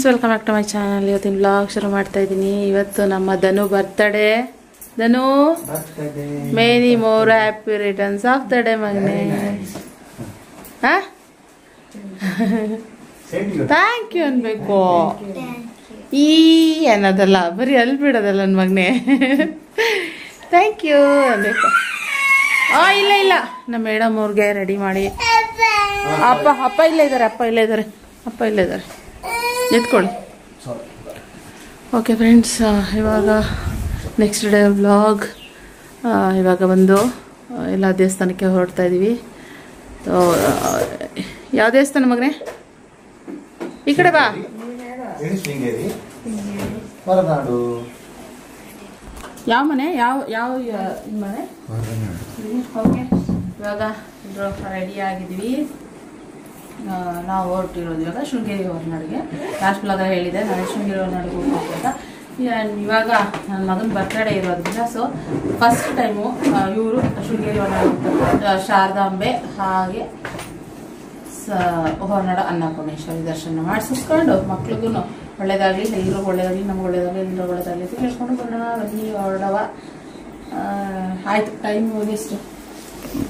Friends, welcome back to my channel. ಇವತ್ತಿನ blog ಶುರು ಮಾಡ್ತಾ ಇದ್ದೀನಿ. ಇವತ್ತು ನಮ್ಮ Dhanu birthday. Dhanu, many more happy returns of the day ಮಗನೇ. ಥ್ಯಾಂಕ್ ಯು ಅನ್ಬೇಕು. ಈ ಅನ್ನೋದಲ್ಲ, ಬರೀ ಅಲ್ಲಿ ಬಿಡೋದಲ್ಲ ನನ್ನ ಮಗನೇ. ಥ್ಯಾಂಕ್ ಯು ಅನ್ಬೇಕು. ಇಲ್ಲ ಇಲ್ಲ, ನಮ್ಮ ಮೇಡಮ್ ಅವ್ರಿಗೆ ರೆಡಿ ಮಾಡಿ. ಅಪ್ಪ ಇಲ್ಲೇ ಇದ್ದಾರೆ. ಎತ್ಕೊಳ್ಳಿ. ಓಕೆ ಫ್ರೆಂಡ್ಸ್, ಇವಾಗ ನೆಕ್ಸ್ಟ್ ಡೇ ವ್ಲಾಗ್. ಇವಾಗ ಬಂದು ಎಲ್ಲ ದೇವಸ್ಥಾನಕ್ಕೆ ಹೊರಡ್ತಾ ಇದ್ದೀವಿ. ಯಾವ ದೇವಸ್ಥಾನ ಮಗನೇ? ಈ ಕಡೆ ಬಾ. ಯಾವ ಮನೆ? ಯಾವ ಮನೆ? ಓಕೆ, ಇವಾಗ ರೆಡಿ ಆಗಿದ್ದೀವಿ. ನಾವು ಹೊರಟಿರೋದು ಇವಾಗ ಶೃಂಗೇರಿ ಹೊರನಾಡಿಗೆ. ಲಾಸ್ಟ್ ಬ್ಲಾಗ್ ಹೇಳಿದೆ ನಾನು ಶೃಂಗೇರಿ ಹೊರನಾಡಿಗೆ ಹೋಗ್ಬೇಕು ಅಂತ. ಇವಾಗ ನನ್ನ ಮಗನ ಬರ್ತಡೇ ಇರೋದ್ರಿಂದ ಸೊ ಫಸ್ಟ್ ಟೈಮು ಇವರು ಶೃಂಗೇರಿ ಹೊರನಾಡು ಶಾರದಾಂಬೆ ಹಾಗೆ ಹೊರನಾಡು ಅನ್ನಪೂರ್ಣೇಶ್ವರಿ ದರ್ಶನ ಮಾಡಿಸ್ಕೊಂಡು ಮಕ್ಳಿಗೂ ಒಳ್ಳೇದಾಗಲಿ, ಎಲ್ಲರಿಗೂ ಒಳ್ಳೇದಾಗಲಿ, ನಮ್ಗೆ ಒಳ್ಳೇದಾಗಲಿ, ಎಲ್ಲರಿಗೂ ಒಳ್ಳೇದಾಗಲಿ ಅಂತ ಕೇಳ್ಕೊಂಡು ಬರೋಣ ಬನ್ನಿ ಹೊರಡವ. ಆಯಿತು, ಟೈಮ್ ಎಷ್ಟು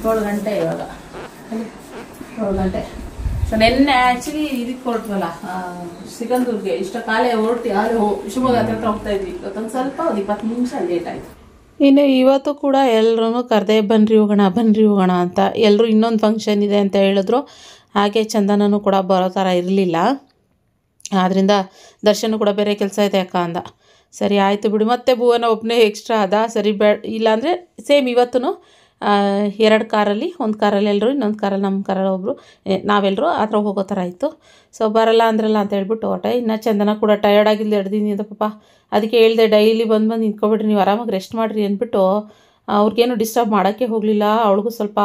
7 ಗಂಟೆ ಇವಾಗ. 7 ಗಂಟೆ. ಸೊ ನೆನ್ನೆ ಆ್ಯಕ್ಚುಲಿ ಇದಕ್ಕೆ ಹೊರಟ್ವಲ್ಲ, ಸಿಗಂದೂರ್ಗೆ. ಇಷ್ಟ ಕಾಲೇ ಹೊರಟಿ ಅಲ್ಲಿ ಶಿವಮೊಗ್ಗ ಹತ್ರ ಹೋಗ್ತಾ ಇದ್ವಿ. ಇವತ್ತೊಂದು ಸ್ವಲ್ಪ 20 ನಿಮಿಷ ಲೇಟ್ ಆಯಿತು. ಇನ್ನು ಇವತ್ತು ಕೂಡ ಎಲ್ಲರೂ ಕರೆದೆ ಬನ್ರಿ ಹೋಗೋಣ ಅಂತ. ಎಲ್ಲರೂ ಇನ್ನೊಂದು ಫಂಕ್ಷನ್ ಇದೆ ಅಂತ ಹೇಳಿದ್ರು. ಹಾಗೆ ಚಂದನೂ ಕೂಡ ಬರೋ ಥರ ಇರಲಿಲ್ಲ. ಆದ್ದರಿಂದ ದರ್ಶನ ಕೂಡ ಬೇರೆ ಕೆಲಸ ಇದೆ ಅಕ್ಕ ಅಂದ. ಸರಿ ಆಯಿತು ಬಿಡು. ಮತ್ತೆ ಭುವನ ಒಬ್ಬನೇ ಎಕ್ಸ್ಟ್ರಾ ಅದ. ಸರಿ ಇಲ್ಲಾಂದರೆ ಸೇಮ್ ಇವತ್ತು 2 ಕಾರಲ್ಲಿ, ಒಂದು ಕಾರಲ್ಲಿ ಎಲ್ಲರೂ, ಇನ್ನೊಂದು ಕಾರಲ್ಲಿ ನಮ್ಮ ಕಾರಲ್ಲಿ ಒಬ್ಬರು, ನಾವೆಲ್ಲರೂ ಆ ಥರ ಹೋಗೋ ಥರ ಆಯಿತು. ಸೊ ಬರಲ್ಲ ಅಂದ್ರಲ್ಲ ಅಂತ ಹೇಳ್ಬಿಟ್ಟು ಹೊರಟೆ. ಇನ್ನು ಚಂದನ ಕೂಡ ಟಯರ್ಡ್ ಆಗಿಲ್ಲ 2 ದಿನದಿಂದ ಪಾಪ. ಅದಕ್ಕೆ ಹೇಳಿದೆ ಡೈಲಿ ಬಂದು ನಿಂತ್ಕೊಬಿಡ್ರಿ, ನೀವು ಆರಾಮಾಗಿ ರೆಸ್ಟ್ ಮಾಡಿರಿ ಅಂದ್ಬಿಟ್ಟು ಅವ್ರಿಗೇನು ಡಿಸ್ಟರ್ಬ್ ಮಾಡೋಕ್ಕೆ ಹೋಗಲಿಲ್ಲ. ಅವಳಿಗೂ ಸ್ವಲ್ಪ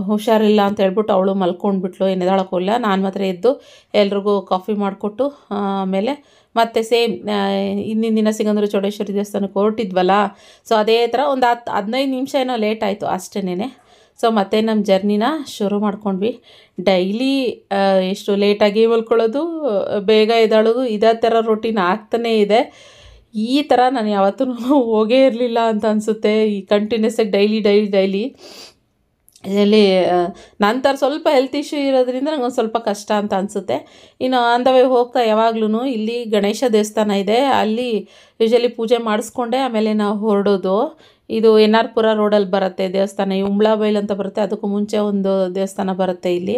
ಹುಷಾರಿಲ್ಲ ಅಂತ ಹೇಳ್ಬಿಟ್ಟು ಅವಳು ಮಲ್ಕೊಂಡ್ಬಿಟ್ಲು, ಎಣ್ಣೆದಾಳಕ್ಕೆ ಹೋಗಲಿಲ್ಲ. ನಾನು ಮಾತ್ರ ಎದ್ದು ಎಲ್ರಿಗೂ ಕಾಫಿ ಮಾಡಿಕೊಟ್ಟು ಆಮೇಲೆ ಮತ್ತು ಸೇಮ್ ಹಿಂದಿನ ದಿನ ಸಿಗಂದೂರು ಚೌಡೇಶ್ವರಿ ದೇವಸ್ಥಾನಕ್ಕೆ ಹೊರಟಿದ್ವಲ್ಲ, ಸೊ ಅದೇ ಥರ ಒಂದು 15 ನಿಮಿಷ ಏನೋ ಲೇಟ್ ಆಯಿತು ಅಷ್ಟೇನೆ. ಸೊ ಮತ್ತೆ ನಮ್ಮ ಜರ್ನಿನ ಶುರು ಮಾಡ್ಕೊಂಡ್ವಿ. ಡೈಲಿ ಎಷ್ಟು ಲೇಟಾಗಿ ಮಲ್ಕೊಳ್ಳೋದು, ಬೇಗ ಎದ್ದೇಳೋದು, ಇದೇ ಥರ ರೊಟೀನ್ ಆಗ್ತಾನೇ ಇದೆ. ಈ ಥರ ನಾನು ಯಾವತ್ತೂ ಹೋಗೇ ಇರಲಿಲ್ಲ ಅಂತ ಅನಿಸುತ್ತೆ. ಈ ಕಂಟಿನ್ಯೂಸಾಗಿ ಡೈಲಿ ಇದರಲ್ಲಿ ನಂತರ ಸ್ವಲ್ಪ ಹೆಲ್ತ್ ಇಶ್ಯೂ ಇರೋದ್ರಿಂದ ನನಗೊಂದು ಸ್ವಲ್ಪ ಕಷ್ಟ ಅಂತ ಅನಿಸುತ್ತೆ. ಇನ್ನು ಆನ್ ದ ವೇ ಹೋಗ್ತಾ ಯಾವಾಗ್ಲೂ ಇಲ್ಲಿ ಗಣೇಶ ದೇವಸ್ಥಾನ ಇದೆ, ಅಲ್ಲಿ ಯೂಶಲಿ ಪೂಜೆ ಮಾಡಿಸ್ಕೊಂಡೆ ಆಮೇಲೆ ನಾವು ಹೊರಡೋದು. ಇದು NR ಪುರ ರೋಡಲ್ಲಿ ಬರುತ್ತೆ ದೇವಸ್ಥಾನ. ಈ ಉಂಬ್ಳಾಬೈಲ್ ಅಂತ ಬರುತ್ತೆ, ಅದಕ್ಕೂ ಮುಂಚೆ ಒಂದು ದೇವಸ್ಥಾನ ಬರುತ್ತೆ ಇಲ್ಲಿ,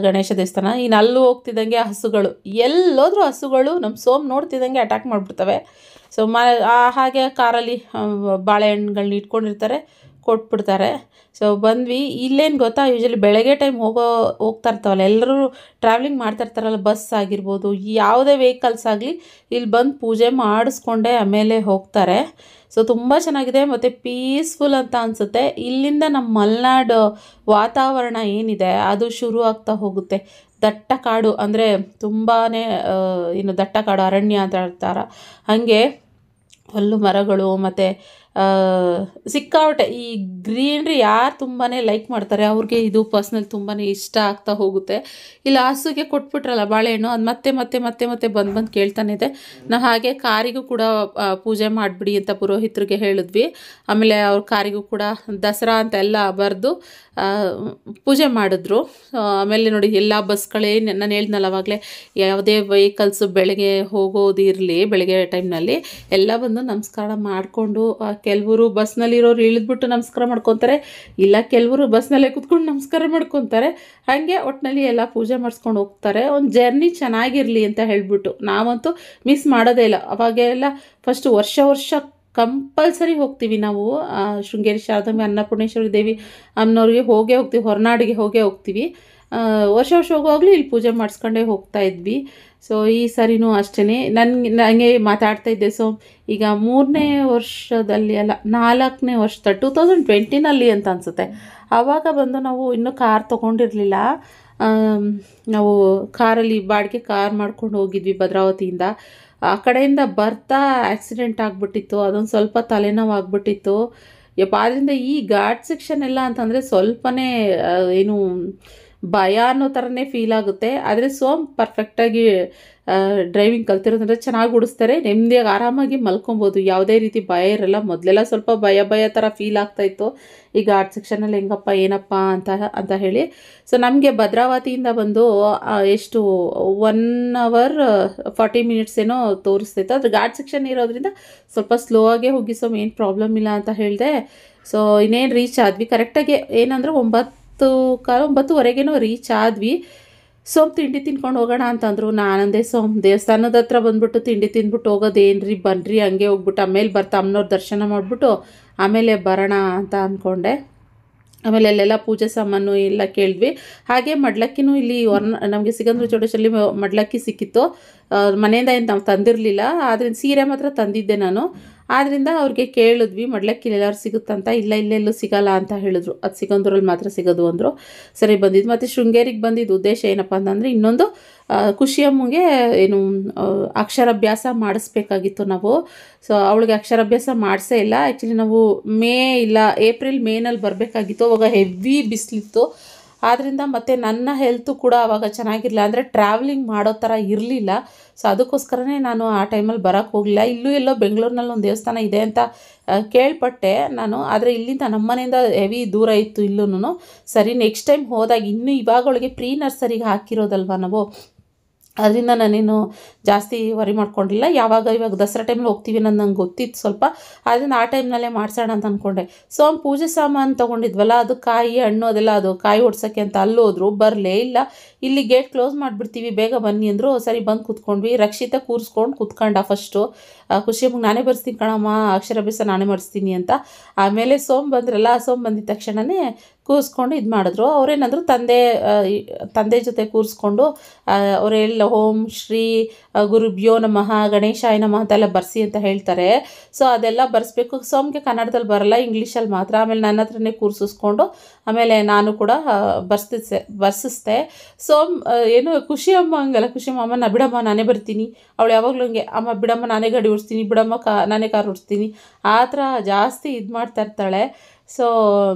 ಗಣೇಶ ದೇವಸ್ಥಾನ. ಇನ್ನು ಅಲ್ಲೂ ಹೋಗ್ತಿದ್ದಂಗೆ ಹಸುಗಳು, ಎಲ್ಲೋದ್ರೂ ಹಸುಗಳು ನಮ್ಮ ಸೋಮ್ ನೋಡ್ತಿದ್ದಂಗೆ ಅಟ್ಯಾಕ್ ಮಾಡಿಬಿಡ್ತವೆ. ಸೊ ಹಾಗೆ ಕಾರಲ್ಲಿ ಬಾಳೆಹಣ್ಣುಗಳನ್ನ ಇಟ್ಕೊಂಡಿರ್ತಾರೆ, ಕೊಟ್ಬಿಡ್ತಾರೆ. ಸೊ ಬಂದ್ವಿ. ಇಲ್ಲೇನು ಗೊತ್ತಾ, ಯೂಶಲಿ ಬೆಳಗ್ಗೆ ಟೈಮ್ ಹೋಗ್ತಾ ಇರ್ತಾವಲ್ಲ, ಎಲ್ಲರೂ ಟ್ರಾವೆಲಿಂಗ್ ಮಾಡ್ತಾ ಇರ್ತಾರಲ್ಲ, ಬಸ್ ಆಗಿರ್ಬೋದು, ಯಾವುದೇ ವೆಹಿಕಲ್ಸ್ ಆಗಲಿ ಇಲ್ಲಿ ಬಂದು ಪೂಜೆ ಮಾಡಿಸ್ಕೊಂಡೆ ಆಮೇಲೆ ಹೋಗ್ತಾರೆ. ಸೊ ತುಂಬ ಚೆನ್ನಾಗಿದೆ ಮತ್ತು ಪೀಸ್ಫುಲ್ ಅಂತ ಅನಿಸುತ್ತೆ. ಇಲ್ಲಿಂದ ನಮ್ಮ ಮಲೆನಾಡು ವಾತಾವರಣ ಏನಿದೆ ಅದು ಶುರು ಆಗ್ತಾ ಹೋಗುತ್ತೆ. ದಟ್ಟ ಕಾಡು ಅಂದರೆ ತುಂಬಾ ದಟ್ಟ ಕಾಡು, ಅರಣ್ಯ ಅಂತ ಹೇಳ್ತಾರೆ. ಹಾಗೆ ಹುಲ್ಲು ಮರಗಳು ಮತ್ತು ಸಿಕ್ಕಾಪಟ್ಟೆ ಈ ಗ್ರೀನ್ರಿ ಯಾರು ತುಂಬಾ ಲೈಕ್ ಮಾಡ್ತಾರೆ ಅವ್ರಿಗೆ ಇದು ಪರ್ಸ್ನಲ್ ತುಂಬಾ ಇಷ್ಟ ಆಗ್ತಾ ಹೋಗುತ್ತೆ. ಇಲ್ಲ ಹಸುಗೆ ಕೊಟ್ಬಿಟ್ರಲ್ಲ ಬಾಳೆಹಣ್ಣು, ಅದು ಮತ್ತೆ ಬಂದು ಕೇಳ್ತಾನೆ ಇದೆ. ನಾವು ಹಾಗೆ ಕಾರಿಗೂ ಕೂಡ ಪೂಜೆ ಮಾಡಿಬಿಡಿ ಅಂತ ಪುರೋಹಿತರಿಗೆ ಹೇಳಿದ್ವಿ. ಆಮೇಲೆ ಅವ್ರ ಕಾರಿಗೂ ಕೂಡ ದಸರಾ ಅಂತ ಎಲ್ಲ ಬರೆದು ಪೂಜೆ ಮಾಡಿದ್ರು. ಆಮೇಲೆ ನೋಡಿ ಎಲ್ಲ ಬಸ್ಗಳೇ, ನಾನು ಹೇಳ್ದನಲ್ಲ ಅವಾಗಲೇ, ಯಾವುದೇ ವೆಹಿಕಲ್ಸು ಬೆಳಗ್ಗೆ ಹೋಗೋದಿರಲಿ, ಬೆಳಗ್ಗೆ ಟೈಮ್ನಲ್ಲಿ ಎಲ್ಲ ಬಂದು ನಮಸ್ಕಾರ ಮಾಡಿಕೊಂಡು, ಕೆಲವರು ಬಸ್ನಲ್ಲಿರೋರು ಇಳಿದ್ಬಿಟ್ಟು ನಮಸ್ಕಾರ ಮಾಡ್ಕೊತಾರೆ, ಇಲ್ಲ ಕೆಲವರು ಬಸ್ನಲ್ಲೇ ಕೂತ್ಕೊಂಡು ನಮಸ್ಕಾರ ಮಾಡ್ಕೊತಾರೆ. ಹಾಗೆ ಒಟ್ಟಿನಲ್ಲಿ ಎಲ್ಲ ಪೂಜೆ ಮಾಡಿಸ್ಕೊಂಡು ಹೋಗ್ತಾರೆ. ಒಂದು ಜರ್ನಿ ಚೆನ್ನಾಗಿರಲಿ ಅಂತ ಹೇಳ್ಬಿಟ್ಟು ನಾವಂತೂ ಮಿಸ್ ಮಾಡೋದೇ ಇಲ್ಲ. ಅವಾಗೆಲ್ಲ ಫಸ್ಟ್ ವರ್ಷ ಕಂಪಲ್ಸರಿ ಹೋಗ್ತೀವಿ ನಾವು. ಶೃಂಗೇರಿ ಶಾರದಾಂಬೆ ಅನ್ನಪೂರ್ಣೇಶ್ವರಿ ದೇವಿ ಅಮ್ಮನವ್ರಿಗೆ ಹೋಗ್ತೀವಿ, ಹೊರನಾಡಿಗೆ ಹೋಗ್ತೀವಿ. ವರ್ಷ ಹೋಗುವಾಗಲೂ ಇಲ್ಲಿ ಪೂಜೆ ಮಾಡಿಸ್ಕೊಂಡೇ ಹೋಗ್ತಾ ಇದ್ವಿ. ಸೊ ಈ ಸರಿನೂ ಅಷ್ಟೇ ನನಗೆ ಮಾತಾಡ್ತಾ ಇದ್ದೆ. ಸೊ ಈಗ 3ನೇ ವರ್ಷದಲ್ಲಿ ಅಲ್ಲ 4ನೇ ವರ್ಷದ 2020ನಲ್ಲಿ ಅಂತ ಅನಿಸುತ್ತೆ, ಆವಾಗ ಬಂದು ನಾವು ಇನ್ನೂ ಕಾರ್ ತೊಗೊಂಡಿರಲಿಲ್ಲ. ನಾವು ಕಾರಲ್ಲಿ ಬಾಡಿಗೆ ಕಾರ್ ಮಾಡ್ಕೊಂಡು ಹೋಗಿದ್ವಿ ಭದ್ರಾವತಿಯಿಂದ. ಆ ಕಡೆಯಿಂದ ಬರ್ತಾ ಆಕ್ಸಿಡೆಂಟ್ ಆಗಿಬಿಟ್ಟಿತ್ತು, ಅದೊಂದು ಸ್ವಲ್ಪ ತಲೆನೋವು ಆಗಿಬಿಟ್ಟಿತ್ತು. ಯಪ್ಪ, ಆದ್ದರಿಂದ ಈ ಘಾಟ್ ಸೆಕ್ಷನ್ ಎಲ್ಲ ಅಂತಂದರೆ ಸ್ವಲ್ಪನೇ ಏನು ಭಯ ಅನ್ನೋ ಥರನೇ ಫೀಲ್ ಆಗುತ್ತೆ. ಆದರೆ ಸೋಮ್ ಪರ್ಫೆಕ್ಟಾಗಿ ಡ್ರೈವಿಂಗ್ ಕಲ್ತಿರೋದಂದ್ರೆ ಚೆನ್ನಾಗಿ ಓಡಿಸ್ತಾರೆ. ನೆಮ್ಮದಿಯಾಗಿ ಆರಾಮಾಗಿ ಮಲ್ಕೊಬೋದು, ಯಾವುದೇ ರೀತಿ ಭಯ ಇರಲ್ಲ. ಮೊದಲೆಲ್ಲ ಸ್ವಲ್ಪ ಭಯ ಥರ ಫೀಲ್ ಆಗ್ತಾಯಿತ್ತು. ಈಗ ಘಾಟ್ ಸೆಕ್ಷನಲ್ಲಿ ಹೆಂಗಪ್ಪ ಏನಪ್ಪ ಅಂತ ಹೇಳಿ. ಸೊ ನಮಗೆ ಭದ್ರಾವತಿಯಿಂದ ಬಂದು ಎಷ್ಟು 1 hour 40 minutes ಏನೋ ತೋರಿಸ್ತಿತ್ತು. ಅದ್ರ ಘಾಟ್ ಸೆಕ್ಷನ್ ಇರೋದ್ರಿಂದ ಸ್ವಲ್ಪ ಸ್ಲೋ ಆಗೇ ಹೋಗಿ, ಸೊ ಏನು ಪ್ರಾಬ್ಲಮ್ ಇಲ್ಲ ಅಂತ ಹೇಳಿದೆ. ಸೊ ಇನ್ನೇನು ರೀಚ್ ಆದ್ವಿ ಕರೆಕ್ಟಾಗಿ. ಏನಂದ್ರೆ 9:15 ರೀಚ್ ಆದ್ವಿ. ಸೋಮ್ ತಿಂಡಿ ತಿನ್ಕೊಂಡು ಹೋಗೋಣ ಅಂತಂದರು. ನಾನಂದೆ ಸೋಮ್ ದೇವಸ್ಥಾನದ ಹತ್ರ ಬಂದ್ಬಿಟ್ಟು ತಿಂಡಿ ತಿಂದ್ಬಿಟ್ಟು ಹೋಗೋದೇನ್ರಿ, ಬನ್ನಿರಿ ಹಂಗೆ ಹೋಗ್ಬಿಟ್ಟು ಆಮೇಲೆ ಬರ್ತಾ ಅಮ್ಮನವ್ರ ದರ್ಶನ ಮಾಡಿಬಿಟ್ಟು ಆಮೇಲೆ ಬರೋಣ ಅಂತ ಅಂದ್ಕೊಂಡೆ. ಆಮೇಲೆ ಅಲ್ಲೆಲ್ಲ ಪೂಜೆ ಸಾಮಾನು ಎಲ್ಲ ಕೇಳಿದ್ವಿ. ಹಾಗೆ ಮಡ್ಲಕ್ಕಿನೂ ಇಲ್ಲಿ ನಮಗೆ ಸಿಗಂದ್ರ ಚೌಡೇಶ್ವರಲ್ಲಿ ಮಡ್ಲಕ್ಕಿ ಸಿಕ್ಕಿತ್ತು. ಮನೆಯಿಂದ ಏನು ನಾವು ತಂದಿರಲಿಲ್ಲ, ಆದ್ದರಿಂದ ಸೀರೆ ಮಾತ್ರ ತಂದಿದ್ದೆ ನಾನು. ಆದ್ದರಿಂದ ಅವ್ರಿಗೆ ಕೇಳಿದ್ವಿ ಮಡ್ಲಕ್ಕಿ ಎಲ್ಲರೂ ಸಿಗುತ್ತಂತ. ಇಲ್ಲೆಲ್ಲೂ ಸಿಗಲ್ಲ ಅಂತ ಹೇಳಿದ್ರು, ಅದು ಸಿಗಂದೂರಲ್ಲಿ ಮಾತ್ರ ಸಿಗೋದು ಅಂದರು. ಸರಿ ಬಂದಿದ್ದು. ಮತ್ತು ಶೃಂಗೇರಿಗೆ ಬಂದಿದ್ದು ಉದ್ದೇಶ ಏನಪ್ಪ ಅಂತಂದರೆ ಇನ್ನೊಂದು ಖುಷಿಯಮ್ಮಗೆ ಏನು ಅಕ್ಷರಾಭ್ಯಾಸ ಮಾಡಿಸ್ಬೇಕಾಗಿತ್ತು ನಾವು. ಸೊ ಅವಳಿಗೆ ಅಕ್ಷರಾಭ್ಯಾಸ ಮಾಡಿಸೇ ಇಲ್ಲ. ಆ್ಯಕ್ಚುಲಿ ನಾವು ಏಪ್ರಿಲ್ ಮೇನಲ್ಲಿ ಬರಬೇಕಾಗಿತ್ತು. ಅವಾಗ ಹೆವಿ ಬಿಸಿಲಿತ್ತು. ಆದ್ದರಿಂದ ಮತ್ತು ನನ್ನ ಹೆಲ್ತು ಕೂಡ ಆವಾಗ ಚೆನ್ನಾಗಿರಲಿಲ್ಲ, ಅಂದರೆ ಟ್ರಾವೆಲಿಂಗ್ ಮಾಡೋ ಥರ ಇರಲಿಲ್ಲ. ಸೊ ಅದಕ್ಕೋಸ್ಕರನೇ ನಾನು ಆ ಟೈಮಲ್ಲಿ ಬರೋಕ್ಕೆ ಹೋಗಲಿಲ್ಲ. ಇಲ್ಲೂ ಎಲ್ಲೋ ಬೆಂಗಳೂರಿನಲ್ಲಿ ಒಂದು ದೇವಸ್ಥಾನ ಇದೆ ಅಂತ ಕೇಳ್ಪಟ್ಟೆ ನಾನು, ಆದರೆ ಇಲ್ಲಿಂದ ನಮ್ಮ ಮನೆಯಿಂದ ಹೆವಿ ದೂರ ಇತ್ತು ಇಲ್ಲೂ. ಸರಿ ನೆಕ್ಸ್ಟ್ ಟೈಮ್ ಹೋದಾಗ ಇನ್ನೂ ಇವಾಗ ಅವಳಿಗೆ ಪ್ರೀ ನರ್ಸರಿಗೆ ಹಾಕಿರೋದಲ್ವ ನಾವು, ಅದರಿಂದ ನಾನೇನು ಜಾಸ್ತಿ ವರಿ ಮಾಡ್ಕೊಂಡಿಲ್ಲ. ಇವಾಗ ದಸರಾ ಟೈಮಲ್ಲಿ ಹೋಗ್ತೀವಿ ಅನ್ನೋದು ನಂಗೆ ಗೊತ್ತಿತ್ತು ಸ್ವಲ್ಪ, ಅದರಿಂದ ಆ ಟೈಮ್ನಲ್ಲೇ ಮಾಡ್ಸೋಣ ಅಂತ ಅಂದ್ಕೊಂಡೆ. ಸೊ ಪೂಜೆ ಸಾಮಾನು ತೊಗೊಂಡಿದ್ವಲ್ಲ, ಅದು ಕಾಯಿ ಹಣ್ಣು ಅದೆಲ್ಲ, ಅದು ಕಾಯಿ ಹೊಡ್ಸೋಕ್ಕೆ ಅಂತ ಅಲ್ಲೋದ್ರು, ಬರಲೇ ಇಲ್ಲ. ಇಲ್ಲಿ ಗೇಟ್ ಕ್ಲೋಸ್ ಮಾಡಿಬಿಡ್ತೀವಿ ಬೇಗ ಬನ್ನಿ ಅಂದರು. ಸರಿ ಬಂದು ಕೂತ್ಕೊಂಡ್ವಿ. ರಕ್ಷಿತ ಕೂತ್ಕೊಂಡ ಫಸ್ಟು. ಖುಷಿಯಮ್ಮಗೆ ನಾನೇ ಬರ್ಸ್ತೀನಿ ಕಣಮ್ಮ, ಅಕ್ಷರಾಭ್ಯಾಸ ನಾನೇ ಮಾಡಿಸ್ತೀನಿ ಅಂತ. ಆಮೇಲೆ ಸೋಮ್ ಬಂದಿದ್ದ ತಕ್ಷಣವೇ ಕೂರಿಸ್ಕೊಂಡು ಇದು ಮಾಡಿದ್ರು. ಅವರೇನಾದ್ರು ತಂದೆ ಜೊತೆ ಕೂರಿಸ್ಕೊಂಡು ಅವರೆಲ್ಲ ಓಂ ಶ್ರೀ ಗುರುಭ್ಯೋ ನಮಃ ಗಣೇಶಾಯ ನಮಃ ಅಂತೆಲ್ಲ ಬರ್ಸಿ ಅಂತ ಹೇಳ್ತಾರೆ. ಸೊ ಅದೆಲ್ಲ ಬರ್ಸ್ಬೇಕು. ಸೋಮ್ಗೆ ಕನ್ನಡದಲ್ಲಿ ಬರಲ್ಲ, ಇಂಗ್ಲೀಷಲ್ಲಿ ಮಾತ್ರ. ಆಮೇಲೆ ನನ್ನ ಹತ್ರನೇ ಕೂರಿಸಿಸ್ಕೊಂಡು ಆಮೇಲೆ ನಾನು ಕೂಡ ಬರ್ಸಿಸ್ದೆ. ಸೋಮ್ ಏನು ಖುಷಿಯಮ್ಮ ಹಂಗಲ್ಲ, ಖುಷಿಯಮ್ಮ ನಾ ಬಿಡಮ್ಮ ನಾನೇ ಬರ್ತೀನಿ, ಅವಳು ಯಾವಾಗಲೂ ಹಂಗೆ, ಅಮ್ಮ ಬಿಡಮ್ಮ ನಾನೇ ಗಾಡಿ ಓಡಿಸ್ತೀನಿ, ಬಿಡಮ್ಮ ನಾನೇ ಕಾರ್ ಓಡಿಸ್ತೀನಿ, ಆ ಥರ ಜಾಸ್ತಿ ಇದು ಮಾಡ್ತಾ ಇರ್ತಾಳೆ. ಸೊ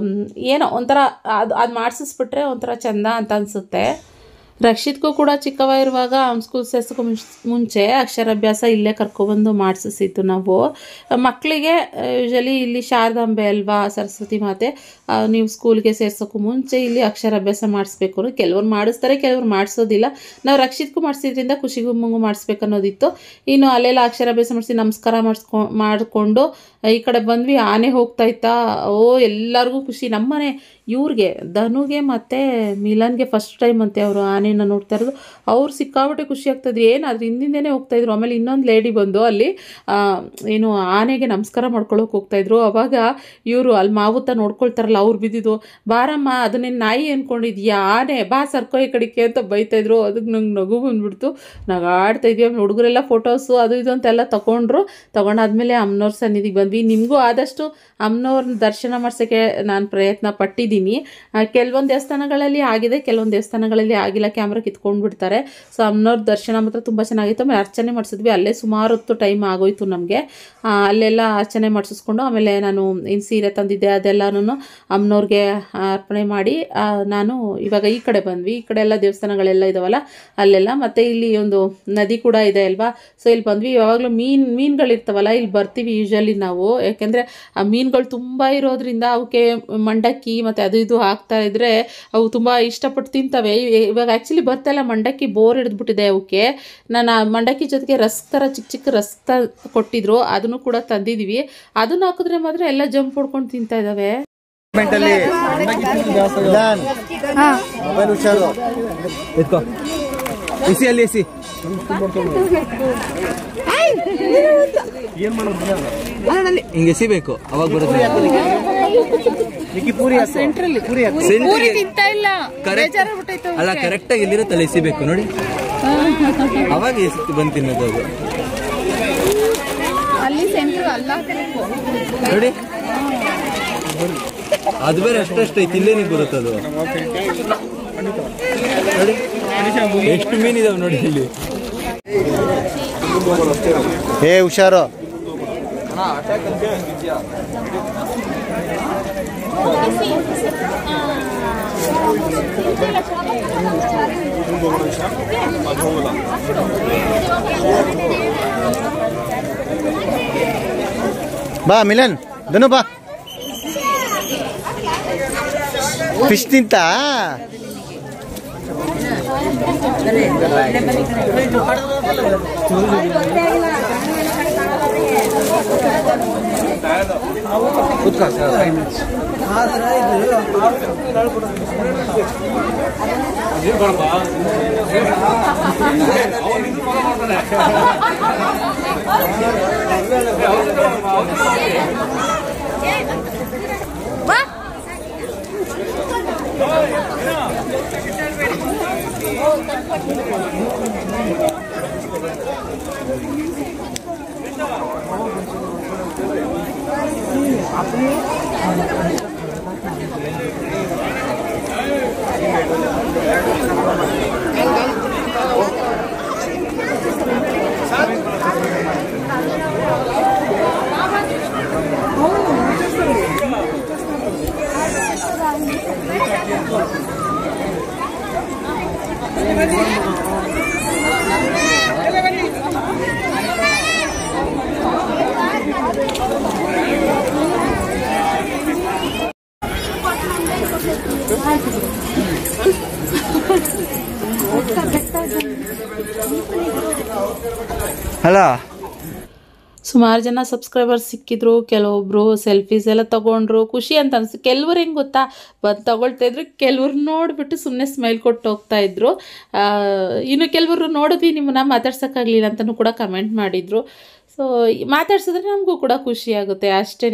ಏನೋ ಒಂಥರ ಅದು ಮಾಡಿಸಿಸ್ಬಿಟ್ರೆ ಒಂಥರ ಚೆಂದ ಅಂತ ಅನಿಸುತ್ತೆ. ರಕ್ಷಿತ್ಗೂ ಕೂಡ ಚಿಕ್ಕವ ಇರುವಾಗ ಅವ್ನ ಸ್ಕೂಲ್ ಸೇರ್ಸೋಕ್ಕೂ ಮುಂಚೆ ಅಕ್ಷರಾಭ್ಯಾಸ ಇಲ್ಲೇ ಕರ್ಕೊಬಂದು ಮಾಡಿಸಿದ್ದು ನಾವು. ಮಕ್ಕಳಿಗೆ ಯೂಶಲಿ ಇಲ್ಲಿ ಶಾರದಾಂಬೆ ಅಲ್ವಾ, ಸರಸ್ವತಿ ಮಾತೆ, ನೀವು ಸ್ಕೂಲ್ಗೆ ಸೇರ್ಸೋಕ್ಕೂ ಮುಂಚೆ ಇಲ್ಲಿ ಅಕ್ಷರಾಭ್ಯಾಸ ಮಾಡಿಸ್ಬೇಕು. ಕೆಲವ್ರು ಮಾಡಿಸ್ತಾರೆ, ಕೆಲವ್ರು ಮಾಡಿಸೋದಿಲ್ಲ. ನಾವು ರಕ್ಷಿತ್ಗೂ ಮಾಡಿಸಿದ್ರಿಂದ ಖುಷಿಗೂ ಮಾಡಿಸ್ಬೇಕು ಅನ್ನೋದಿತ್ತು. ಇನ್ನು ಅಲ್ಲೆಲ್ಲ ಅಕ್ಷರಾಭ್ಯಾಸ ಮಾಡಿಸಿ ನಮಸ್ಕಾರ ಮಾಡಿಕೊಂಡು ಈ ಕಡೆ ಬಂದ್ವಿ. ಆನೆ ಹೋಗ್ತಾಯಿತ್ತಾ, ಎಲ್ಲರಿಗೂ ಖುಷಿ. ನಮ್ಮನೆ ಇವ್ರಿಗೆ ಧನುಗೆ ಮತ್ತು ಮಿಲನ್ಗೆ ಫಸ್ಟ್ ಟೈಮ್ ಅಂತೆ ಅವರು ಆನೆನ ನೋಡ್ತಾ ಇರೋದು. ಅವ್ರು ಸಿಕ್ಕಾಬಿಟ್ಟೆ ಖುಷಿ ಆಗ್ತಾಯಿದ್ರು. ಏನು ಅದ್ರ ಹಿಂದಿಂದೇ ಹೋಗ್ತಾಯಿದ್ರು. ಆಮೇಲೆ ಇನ್ನೊಂದು ಲೇಡಿ ಬಂದು ಅಲ್ಲಿ ಏನು ಆನೆಗೆ ನಮಸ್ಕಾರ ಮಾಡ್ಕೊಳ್ಳೋಕೆ ಹೋಗ್ತಾಯಿದ್ರು. ಅವಾಗ ಇವರು ಅಲ್ಲಿ ಮಾವುತ ನೋಡ್ಕೊಳ್ತಾರಲ್ಲ, ಅವ್ರು ಬಿದ್ದಿದ್ದು, ಬಾರಮ್ಮ ಅದನ್ನೇನು ನಾಯಿ ಅಂದ್ಕೊಂಡಿದ್ಯಾ, ಆನೆ ಬಾ ಸರ್ಕೋ ಈ ಕಡೆಗೆ ಅಂತ ಬೈತಾಯಿದ್ರು. ಅದಕ್ಕೆ ನಂಗೆ ನಗು ಬಂದುಬಿಡ್ತು, ನಗಾಡ್ತಾಯಿದ್ವಿ. ಆಮೇಲೆ ಹುಡುಗರೆಲ್ಲ ಫೋಟೋಸು ಅದು ಇದು ಅಂತೆಲ್ಲ ತೊಗೊಂಡಾದ್ಮೇಲೆ ಅಮ್ಮನವ್ರ ಸನ್ನಿಧಿಗೆ ಬಂದ್ವಿ. ನಿಮಗೂ ಆದಷ್ಟು ಅಮ್ಮನವ್ರನ್ನ ದರ್ಶನ ಮಾಡ್ಸೋಕ್ಕೆ ನಾನು ಪ್ರಯತ್ನ ಪಟ್ಟಿದ್ದೀನಿ. ಕೆಲವೊಂದು ದೇವಸ್ಥಾನಗಳಲ್ಲಿ ಆಗಿದೆ, ಕೆಲವೊಂದು ದೇವಸ್ಥಾನಗಳಲ್ಲಿ ಆಗಿಲ್ಲ, ಕ್ಯಾಮ್ರಾ ಕಿತ್ಕೊಂಡು ಬಿಡ್ತಾರೆ. ಸೊ ಅಮ್ಮನವ್ರ ದರ್ಶನ ಮಾತ್ರ ತುಂಬ ಚೆನ್ನಾಗಿತ್ತು. ಆಮೇಲೆ ಅರ್ಚನೆ ಮಾಡಿಸಿದ್ವಿ. ಅಲ್ಲೇ ಸುಮಾರು ಹೊತ್ತು ಟೈಮ್ ಆಗೋಯ್ತು ನಮಗೆ. ಅಲ್ಲೆಲ್ಲ ಅರ್ಚನೆ ಮಾಡಿಸ್ಕೊಂಡು ಆಮೇಲೆ ನಾನು ಏನು ಸೀರೆ ತಂದಿದ್ದೆ ಅದೆಲ್ಲನೂ ಅಮ್ಮನವ್ರಿಗೆ ಅರ್ಪಣೆ ಮಾಡಿ ನಾನು ಇವಾಗ ಈ ಕಡೆ ಬಂದ್ವಿ. ಈ ಕಡೆ ಎಲ್ಲ ದೇವಸ್ಥಾನಗಳೆಲ್ಲ ಇದಾವಲ್ಲ ಅಲ್ಲೆಲ್ಲ. ಮತ್ತು ಇಲ್ಲಿ ಒಂದು ನದಿ ಕೂಡ ಇದೆ ಅಲ್ವಾ, ಸೊ ಇಲ್ಲಿ ಬಂದ್ವಿ. ಯಾವಾಗಲೂ ಮೀನುಗಳಿರ್ತಾವಲ್ಲ, ಇಲ್ಲಿ ಬರ್ತೀವಿ ಯೂಶಲಿ ನಾವು. ಯಾಕೆಂದರೆ ಆ ಮೀನುಗಳು ತುಂಬ ಇರೋದ್ರಿಂದ ಅವಕ್ಕೆ ಮಂಡಕ್ಕಿ ಮತ್ತು ಅದು ಇದು ಹಾಕ್ತಾ ಇದ್ದರೆ ಅವು ತುಂಬ ಇಷ್ಟಪಟ್ಟು ತಿಂತವೆ. ಇವಾಗ ಆ್ಯಕ್ಚುಲಿ ಬರ್ತಾಯಿಲ್ಲ, ಮಂಡಕ್ಕಿ ಬೋರ್ ಹಿಡಿದ್ಬಿಟ್ಟಿದೆ ಅವಕ್ಕೆ. ನಾನು ಆ ಮಂಡಕ್ಕಿ ಜೊತೆಗೆ ಥರ ಚಿಕ್ಕ ರಸ್ತ ಕೊಟ್ಟಿದ್ರು, ಅದನ್ನು ಕೂಡ ತಂದಿದ್ದೀವಿ. ಅದನ್ನು ಹಾಕಿದ್ರೆ ಮಾತ್ರ ಎಲ್ಲ ಜಂಪ್ ಹೊಡ್ಕೊಂಡು ತಿಂತಾ ಇದ್ದಾವೆ. ಹಿಂಗೆ ಎಸಿಬೇಕು, ಅವಾಗ ಬರುತ್ತೆ. ಅಲ್ಲ ಕರೆಕ್ಟಾಗಿ ಎಲ್ಲಿರುತ್ತೆ ಅಲ್ಲಿ ಎಸಿಬೇಕು ನೋಡಿ, ಅವಾಗ ಎಸಿ ಬಂದು ತಿನ್ನೋದು ಅದು. ನೋಡಿ ಅದು ಬೇರೆ ಅಷ್ಟೇ ತಿಲ್ಲೇನಿಗೆ ಬರುತ್ತೆ ಅದು. ನೋಡಿ ಎಷ್ಟು ಮೀನಿದಾವೆ ನೋಡಿ ಇಲ್ಲಿ. ಹೇ ಹುಷಾರು. ಬಾ ಮಿಲನ್ ಧನು ಬಾ ಫಿಶ್ ತಿಂತ ಅಲ್ಲ ಸುಮಾರು ಜನ ಸಬ್ಸ್ಕ್ರೈಬರ್ಸ್ ಸಿಕ್ಕಿದ್ರು, ಕೆಲವೊಬ್ರು ಸೆಲ್ಫೀಸ್ ಎಲ್ಲ ತೊಗೊಂಡ್ರು, ಖುಷಿ ಅಂತ ಅನಿಸ್ತು. ಕೆಲವ್ರು ಹೆಂಗೆ ಗೊತ್ತಾ, ಬಂದು ತೊಗೊಳ್ತಾ ಇದ್ರು, ಕೆಲವ್ರು ನೋಡಿಬಿಟ್ಟು ಸುಮ್ಮನೆ ಸ್ಮೈಲ್ ಕೊಟ್ಟು ಹೋಗ್ತಾ ಇದ್ರು. ಇನ್ನು ಕೆಲವರು ನೋಡಿದ್ವಿ ನಿಮ್ಮನ್ನ ಮಾತಾಡ್ಸೋಕ್ಕಾಗಲಿಲ್ಲ ಅಂತಲೂ ಕೂಡ ಕಮೆಂಟ್ ಮಾಡಿದರು. ಸೊ ಮಾತಾಡ್ಸಿದ್ರೆ ನಮಗೂ ಕೂಡ ಖುಷಿ ಆಗುತ್ತೆ ಅಷ್ಟೇ.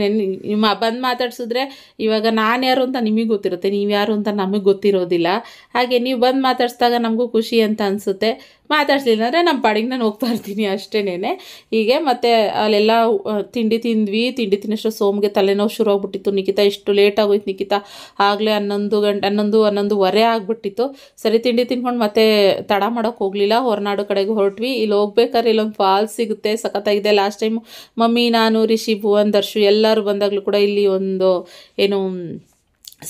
ನಿಮ್ಮ ಬಂದು ಮಾತಾಡ್ಸಿದ್ರೆ ಇವಾಗ ನಾನು ಯಾರು ಅಂತ ನಿಮಗೆ ಗೊತ್ತಿರುತ್ತೆ, ನೀವು ಯಾರು ಅಂತ ನಮಗೆ ಗೊತ್ತಿರೋದಿಲ್ಲ. ಹಾಗೆ ನೀವು ಬಂದು ಮಾತಾಡ್ಸಿದಾಗ ನಮಗೂ ಖುಷಿ ಅಂತ ಅನಿಸುತ್ತೆ. ಮಾತಾಡ್ಸಲಿಲ್ಲ ಅಂದರೆ ನಮ್ಮ ಪಾಡಿಗೆ ನಾನು ಹೋಗ್ತಾ ಇರ್ತೀನಿ ಅಷ್ಟೇನೆ. ಹೀಗೆ ಮತ್ತು ಅಲ್ಲೆಲ್ಲ ತಿಂಡಿ ತಿಂದ್ವಿ. ತಿಂಡಿ ತಿನ್ನೋಷ್ಟು ಸೋಮ್ಗೆ ತಲೆನೋವು ಶುರು ಆಗ್ಬಿಟ್ಟಿತ್ತು. ನಿಖಿತಾ ಇಷ್ಟು ಲೇಟ್ ಆಗೋಯ್ತು, ನಿಖಿತಾ ಆಗಲೇ 11:30 ಆಗಿಬಿಟ್ಟಿತ್ತು. ಸರಿ ತಿಂಡಿ ತಿನ್ಕೊಂಡು ಮತ್ತೆ ತಡ ಮಾಡೋಕ್ಕೆ ಹೋಗಲಿಲ್ಲ, ಹೊರನಾಡು ಕಡೆಗೆ ಹೊರಟ್ವಿ. ಇಲ್ಲಿ ಹೋಗ್ಬೇಕಾದ್ರೆ ಇಲ್ಲೊಂದು ಫಾಲ್ಸ್ ಸಿಗುತ್ತೆ, ಸಖತ್ತಾಗಿದೆ. ಲಾಸ್ಟ್ ಟೈಮ್ ಮಮ್ಮಿ, ನಾನು, ರಿಷಿ, ಭುವನ್, ದರ್ಶು ಎಲ್ಲರೂ ಬಂದಾಗಲೂ ಕೂಡ ಇಲ್ಲಿ ಒಂದು ಏನು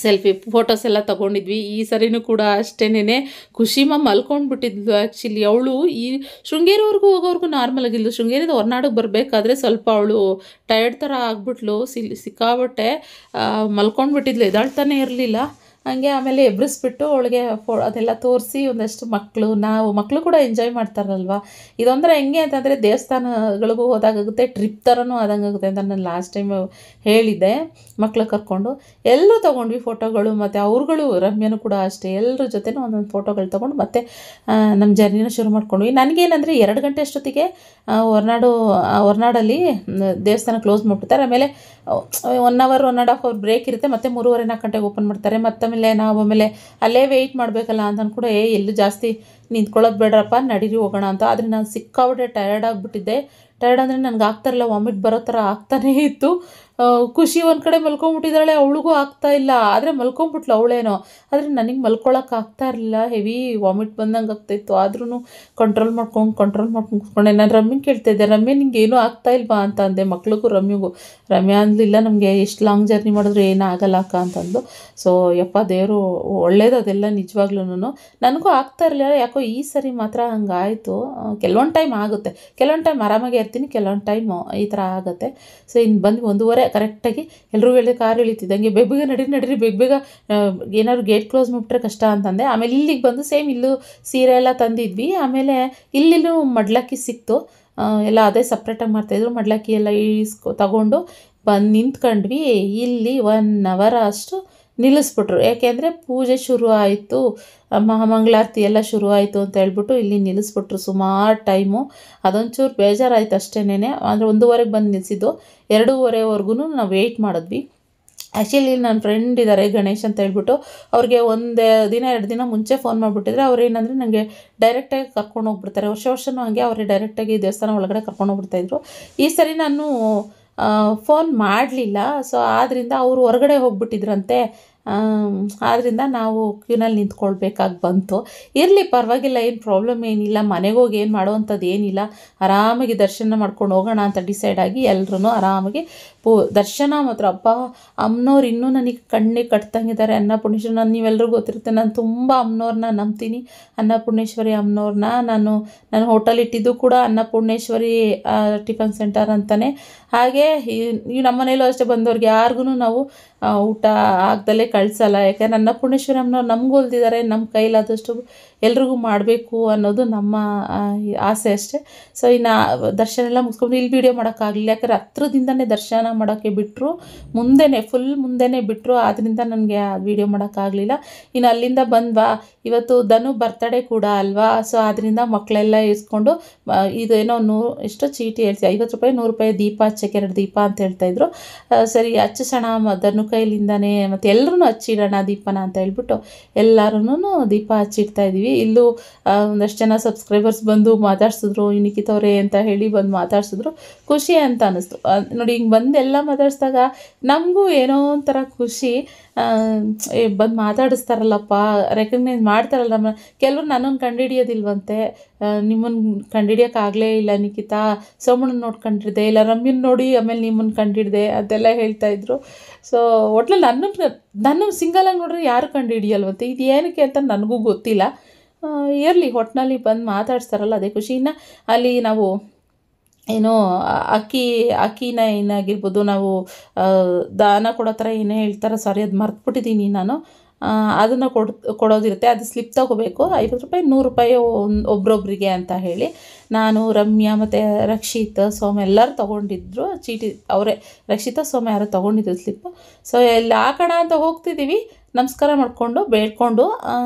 ಸೆಲ್ಫಿ ಫೋಟೋಸ್ ಎಲ್ಲ ತೊಗೊಂಡಿದ್ವಿ. ಈ ಸರಿನೂ ಕೂಡ ಅಷ್ಟೇನೆ. ಖುಷಿ ಮಲ್ಕೊಂಡ್ಬಿಟ್ಟಿದ್ಲು ಆ್ಯಕ್ಚುಲಿ. ಅವಳು ಈ ಶೃಂಗೇರಿವರೆಗೂ ಹೋಗೋವರೆಗೂ ನಾರ್ಮಲ್ ಆಗಿದ್ಲು. ಶೃಂಗೇರಿಯಿಂದ ಹೊರನಾಡಿಗೆ ಬರಬೇಕಾದ್ರೆ ಸ್ವಲ್ಪ ಅವಳು ಟಯರ್ಡ್ ಥರ ಆಗ್ಬಿಟ್ಲು, ಸಿಕ್ಕಾಬಟ್ಟೆ ಮಲ್ಕೊಂಡ್ಬಿಟ್ಟಿದ್ಲು, ಎದಾಳ್ತಾನೆ ಇರಲಿಲ್ಲ. ಹಂಗೆ ಆಮೇಲೆ ಎಬ್ರಿಸ್ಬಿಟ್ಟು ಅವಳಿಗೆ ಅದೆಲ್ಲ ತೋರಿಸಿ ಒಂದಷ್ಟು ಮಕ್ಕಳು ಕೂಡ ಎಂಜಾಯ್ ಮಾಡ್ತಾರಲ್ವ. ಇದೊಂಥರ ಹೆಂಗೆ ಅಂತಂದರೆ ದೇವಸ್ಥಾನಗಳಿಗೂ ಹೋದಾಗುತ್ತೆ, ಟ್ರಿಪ್ ಥರನೂ ಆದಂಗಾಗುತ್ತೆ ಅಂತ ನಾನು ಲಾಸ್ಟ್ ಟೈಮ್ ಹೇಳಿದ್ದೆ. ಮಕ್ಕಳು ಕರ್ಕೊಂಡು ಎಲ್ಲರೂ ತೊಗೊಂಡ್ವಿ ಫೋಟೋಗಳು. ಮತ್ತು ಅವ್ರುಗಳು ರಮ್ಯನೂ ಕೂಡ ಅಷ್ಟೇ, ಎಲ್ಲರ ಜೊತೆನೂ ಒಂದೊಂದು ಫೋಟೋಗಳು ತೊಗೊಂಡು ಮತ್ತೆ ನಮ್ಮ ಜರ್ನಿನ ಶುರು ಮಾಡ್ಕೊಂಡ್ವಿ. ನನಗೇನಂದರೆ 2 ಗಂಟೆ ಅಷ್ಟೊತ್ತಿಗೆ ಹೊರನಾಡಲ್ಲಿ ದೇವಸ್ಥಾನ ಕ್ಲೋಸ್ ಮಾಡಿಬಿಡ್ತಾರೆ. ಆಮೇಲೆ 1 hour 1.5 hour ಬ್ರೇಕ್ ಇರುತ್ತೆ. ಮತ್ತು 3:30-4 ಗಂಟೆಗೆ ಓಪನ್ ಮಾಡ್ತಾರೆ. ನಾವು ಆಮೇಲೆ ಅಲ್ಲೇ ವೆಯ್ಟ್ ಮಾಡಬೇಕಲ್ಲ ಅಂತ ಕೂಡ ಎಲ್ಲೂ ಜಾಸ್ತಿ ನಿಂತ್ಕೊಳ್ಳೋದು ಬೇಡ್ರಪ್ಪ, ನಡೀರಿ ಹೋಗೋಣ ಅಂತ. ಆದರೆ ನಾನು ಸಿಕ್ಕಾಬಿಟ್ಟೆ ಟಯರ್ಡ್ ಆಗಿಬಿಟ್ಟಿದ್ದೆ. ಟಯರ್ಡ್ ಅಂದರೆ ನನಗೆ ಆಗ್ತಾಯಿರಲಿಲ್ಲ, ವಾಮಿಟ್ ಬರೋ ಥರ ಆಗ್ತಾನೇ ಇತ್ತು. ಖುಷಿ ಒಂದು ಕಡೆ ಮಲ್ಕೊಂಬಿಟ್ಟಿದ್ದಾಳೆ, ಅವಳಿಗೂ ಆಗ್ತಾ ಇಲ್ಲ. ಆದರೆ ಮಲ್ಕೊಂಬಿಟ್ಲು ಅವಳೇನೋ, ಆದರೆ ನನಗೆ ಮಲ್ಕೊಳಕ್ಕೆ ಆಗ್ತಾ ಇರಲಿಲ್ಲ. ಹೆವಿ ವಾಮಿಟ್ ಬಂದಂಗೆ ಆಗ್ತಾಯಿತ್ತು. ಆದ್ರೂ ಕಂಟ್ರೋಲ್ ಮಾಡ್ಕೊಂಡು ಕೂತ್ಕೊಂಡೆ. ನಾನು ರಮ್ಯಂಗೆ ಕೇಳ್ತಾಯಿದ್ದೆ, ರಮ್ಯ ನಿಂಗೆ ಏನೂ ಆಗ್ತಾ ಇಲ್ವಾ ಅಂತ ಅಂದೆ. ಮಕ್ಳಿಗೂ ರಮ್ಯಗೂ. ರಮ್ಯ ಅಂದಲಿಲ್ಲ, ನಮಗೆ ಎಷ್ಟು ಲಾಂಗ್ ಜರ್ನಿ ಮಾಡಿದ್ರು ಏನೂ ಆಗಲ್ಲ ಅಕ್ಕ ಅಂತಂದು. ಸೊ ಯಪ್ಪ ದೇವರು ಒಳ್ಳೇದು ಅದೆಲ್ಲ ನಿಜವಾಗ್ಲೂ. ನನಗೂ ಆಗ್ತಾ ಇರಲಿಲ್ಲ, ಯಾಕೋ ಈ ಸರಿ ಮಾತ್ರ ಹಂಗಾಯಿತು. ಕೆಲವೊಂದು ಟೈಮ್ ಆಗುತ್ತೆ, ಕೆಲವೊಂದು ಟೈಮ್ ಆರಾಮಾಗಿ ಇರ್ತೀನಿ, ಕೆಲವೊಂದು ಟೈಮು ಈ ಥರ ಆಗುತ್ತೆ. ಸೊ ಇನ್ನು ಬಂದು 1:30 ಕರೆಕ್ಟಾಗಿ ಎಲ್ಲರೂ ಹೇಳಿದೆ, ಕಾರ್ ಇಳಿತಿದ್ದಂಗೆ ಬೇಗ ನಡೀರಿ ಬೇಗ ಏನಾದ್ರು ಗೇಟ್ ಕ್ಲೋಸ್ ಮಾಡಿಬಿಟ್ರೆ ಕಷ್ಟ ಅಂತಂದೆ. ಆಮೇಲೆ ಇಲ್ಲಿಗೆ ಬಂದು ಸೇಮ್ ಇಲ್ಲೂ ಸೀರೆ ಎಲ್ಲ ತಂದಿದ್ವಿ. ಆಮೇಲೆ ಇಲ್ಲಿನೂ ಮಡ್ಲಕ್ಕಿ ಸಿಕ್ತು, ಎಲ್ಲ ಅದೇ ಸಪ್ರೇಟಾಗಿ ಮಾಡ್ತಾಯಿದ್ರು. ಮಡ್ಲಕ್ಕಿ ಎಲ್ಲ ತಗೊಂಡು ಬಂದು ನಿಂತ್ಕೊಂಡ್ವಿ. ಇಲ್ಲಿ 1 hour ಅಷ್ಟು ನಿಲ್ಲಿಸ್ಬಿಟ್ರು. ಯಾಕೆಂದರೆ ಪೂಜೆ ಶುರು ಆಯಿತು, ಮಂಗಳಾರತಿ ಎಲ್ಲ ಶುರು ಆಯಿತು ಅಂತ ಹೇಳ್ಬಿಟ್ಟು ಇಲ್ಲಿ ನಿಲ್ಲಿಸ್ಬಿಟ್ರು ಸುಮಾರು ಟೈಮು. ಅದೊಂಚೂರು ಬೇಜಾರಾಯಿತು ಅಷ್ಟೇನೆ. ಅಂದರೆ 1:30 ಬಂದು ನಿಲ್ಲಿಸಿದ್ದು, 2:30ವರೆಗೂ ನಾವು ವೆಯ್ಟ್ ಮಾಡಿದ್ವಿ. ಆ್ಯಕ್ಚುಲಿ ನನ್ನ ಫ್ರೆಂಡ್ ಇದ್ದಾರೆ ಗಣೇಶ್ ಅಂತ ಹೇಳ್ಬಿಟ್ಟು, ಅವ್ರಿಗೆ 1-2 ದಿನ ಮುಂಚೆ ಫೋನ್ ಮಾಡಿಬಿಟ್ಟಿದ್ರೆ ಅವ್ರೇನಂದರೆ ನನಗೆ ಡೈರೆಕ್ಟಾಗಿ ಕರ್ಕೊಂಡು ಹೋಗ್ಬಿಡ್ತಾರೆ. ವರ್ಷನೂ ಹಾಗೆ ಅವರೇ ಡೈರೆಕ್ಟಾಗಿ ದೇವಸ್ಥಾನ ಒಳಗಡೆ ಕರ್ಕೊಂಡು ಹೋಗ್ಬಿಡ್ತಾಯಿದ್ರು. ಈ ಸರಿ ನಾನು ಫೋನ್ ಮಾಡಲಿಲ್ಲ. ಸೊ ಆದ್ದರಿಂದ ಅವರು ಹೊರಗಡೆ ಹೋಗ್ಬಿಟ್ಟಿದ್ರಂತೆ. ಆದ್ದರಿಂದ ನಾವು ಕ್ಯೂನಲ್ಲಿ ನಿಂತ್ಕೊಳ್ಬೇಕಾಗಿ ಬಂತು. ಇರಲಿ ಪರವಾಗಿಲ್ಲ, ಏನು ಪ್ರಾಬ್ಲಮ್ ಏನಿಲ್ಲ, ಮನೆಗೆ ಹೋಗಿ ಏನು ಮಾಡೋವಂಥದ್ದು ಏನಿಲ್ಲ, ಆರಾಮಾಗಿ ದರ್ಶನ ಮಾಡ್ಕೊಂಡು ಹೋಗೋಣ ಅಂತ ಡಿಸೈಡ್ ಆಗಿ ಎಲ್ಲರೂ ಆರಾಮಾಗಿ ದರ್ಶನ ಮಾತ್ರ ಅಪ್ಪ ಅಮ್ಮನವ್ರು ಇನ್ನೂ ನನಗೆ ಕಣ್ಣಿಗೆ ಕಟ್ತಂಗಿದ್ದಾರೆ. ಅನ್ನಪೂರ್ಣೇಶ್ವರಿ, ನಾನು ನೀವೆಲ್ಲರಿಗೂ ಗೊತ್ತಿರುತ್ತೆ, ನಾನು ತುಂಬ ಅಮ್ಮನವ್ರನ್ನ ನಂಬ್ತೀನಿ. ಅನ್ನಪೂರ್ಣೇಶ್ವರಿ ಅಮ್ಮನವ್ರನ್ನ ನಾನು ಹೋಟೆಲ್ ಇಟ್ಟಿದ್ದು ಕೂಡ ಅನ್ನಪೂರ್ಣೇಶ್ವರಿ ಟಿಫನ್ ಸೆಂಟರ್ ಅಂತಲೇ. ಹಾಗೆ ಈ ನಮ್ಮ ಮನೇಲೂ ಅಷ್ಟೇ, ಬಂದವ್ರಿಗೆ ಯಾರಿಗೂ ನಾವು ಊಟ ಆಗ್ದಲೇ ಕಳಿಸಲ್ಲ. ಯಾಕೆಂದ್ರೆ ಅನ್ನಪೂರ್ಣೇಶ್ವರಿ ಅಮ್ಮನವ್ರು ನಮಗೂ ಹೊಲ್ದಿದ್ದಾರೆ, ನಮ್ಮ ಕೈಲಾದಷ್ಟು ಎಲ್ರಿಗೂ ಮಾಡಬೇಕು ಅನ್ನೋದು ನಮ್ಮ ಆಸೆ ಅಷ್ಟೇ. ಸೊ ಇನ್ನು ದರ್ಶನ ಎಲ್ಲ ಮುಗಿಸ್ಕೊಂಡು ಇಲ್ಲಿ ವೀಡಿಯೋ ಮಾಡೋಕ್ಕಾಗಲಿಲ್ಲ, ಯಾಕಂದರೆ ಹತ್ರದಿಂದನೇ ದರ್ಶನ ಮಾಡೋಕ್ಕೆ ಬಿಟ್ಟರು, ಫುಲ್ ಮುಂದೆನೇ ಬಿಟ್ಟರು. ಆದ್ದರಿಂದ ನನಗೆ ಆ ವೀಡಿಯೋ ಮಾಡೋಕ್ಕಾಗಲಿಲ್ಲ. ಇನ್ನು ಅಲ್ಲಿಂದ ಬಂದ್ವಾ, ಇವತ್ತು ಧನು ಬರ್ತಡೇ ಕೂಡ ಅಲ್ವಾ. ಸೊ ಅದರಿಂದ ಮಕ್ಕಳೆಲ್ಲ ಇಸ್ಕೊಂಡು ಇದೇನೋ ಎಷ್ಟು ಚೀಟಿ ಹೇಳ್ತೀವಿ, 50 ರೂಪಾಯಿ 100 ರೂಪಾಯಿ ದೀಪ ಹಚ್ಚಕ್ಕೆ 2 ದೀಪ ಅಂತ ಹೇಳ್ತಾಯಿದ್ರು. ಸರಿ ಹಚ್ಚಿಸೋಣ ಧನು ಕೈಲಿಂದಾನೆ, ಮತ್ತು ಎಲ್ಲರೂ ಹಚ್ಚಿಡೋಣ ದೀಪನ ಅಂತ ಹೇಳ್ಬಿಟ್ಟು ಎಲ್ಲರೂ ದೀಪ ಹಚ್ಚಿಡ್ತಾಯಿದ್ವಿ. ಇಲ್ಲೂ ಒಂದಷ್ಟು ಜನ ಸಬ್ಸ್ಕ್ರೈಬರ್ಸ್ ಬಂದು ಮಾತಾಡ್ಸಿದ್ರು, ನಿಖಿತವ್ರೆ ಅಂತ ಹೇಳಿ ಬಂದು ಮಾತಾಡ್ಸಿದ್ರು. ಖುಷಿ ಅಂತ ಅನ್ನಿಸ್ತು ನೋಡಿ, ಹಿಂಗೆ ಬಂದು ಎಲ್ಲ ಮಾತಾಡಿಸಿದಾಗ ನಮಗೂ ಏನೋ ಒಂಥರ ಖುಷಿ. ಬಂದು ಮಾತಾಡಿಸ್ತಾರಲ್ಲಪ್ಪ, ರೆಕಗ್ನೈಸ್ ಮಾಡ್ತಾರಲ್ಲ ನಮ್ಮ. ಕೆಲವರು ನನ್ನನ್ನು ಕಂಡುಹಿಡಿಯೋದಿಲ್ವಂತೆ, ನಿಮ್ಮನ್ನು ಕಂಡುಹಿಡಿಯೋಕ್ಕಾಗಲೇ ಇಲ್ಲ ನಿಖಿತಾ, ಸೋಮಣ್ಣನ ನೋಡಿ ಕಂಡಿಡ್ದೆ, ಇಲ್ಲ ರಮ್ಯನ ನೋಡಿ ಆಮೇಲೆ ನಿಮ್ಮನ್ನು ಕಂಡಿಡ್ದೆ ಅಂತೆಲ್ಲ ಹೇಳ್ತಾಯಿದ್ರು. ಸೊ ಒಟ್ನಲ್ಲಿ ನನ್ನ ಸಿಂಗಲಾಗಿ ನೋಡ್ರೆ ಯಾರು ಕಂಡುಹಿಡಿಯಲ್ವಂತೆ, ಇದು ಏನಕ್ಕೆ ಅಂತ ನನಗೂ ಗೊತ್ತಿಲ್ಲ. ಇರಲಿ, ಒಟ್ಟಿನಲ್ಲಿ ಬಂದು ಮಾತಾಡ್ಸ್ತಾರಲ್ಲ ಅದೇ ಖುಷಿ. ಇನ್ನು ಅಲ್ಲಿ ನಾವು ಏನೋ ಅಕ್ಕಿನ ಏನಾಗಿರ್ಬೋದು, ನಾವು ದಾನ ಕೊಡೋ ಥರ ಏನೇ ಹೇಳ್ತಾರೆ, ಸಾರಿ ಅದು ಮರ್ತ್ಬಿಟ್ಟಿದ್ದೀನಿ ನಾನು. ಅದನ್ನು ಕೊಡೋದಿರುತ್ತೆ, ಅದು ಸ್ಲಿಪ್ ತೊಗೋಬೇಕು, 50 ರೂಪಾಯಿ 100 ರೂಪಾಯಿ ಒಬ್ರೊಬ್ರಿಗೆ ಅಂತ ಹೇಳಿ. ನಾನು, ರಮ್ಯಾ ಮತ್ತು ರಕ್ಷಿತ್, ಸೋಮ ಎಲ್ಲರೂ ತೊಗೊಂಡಿದ್ರು ಚೀಟಿ. ಅವರೇ ರಕ್ಷಿತ ಸೋಮ ಯಾರು ತೊಗೊಂಡಿದ್ರು ಸ್ಲಿಪ್ಪು. ಸೊ ಎಲ್ಲ ಹಾಕೋಣ ಅಂತ ಹೋಗ್ತಿದ್ದೀವಿ, ನಮಸ್ಕಾರ ಮಾಡಿಕೊಂಡು ಬೇಡ್ಕೊಂಡು,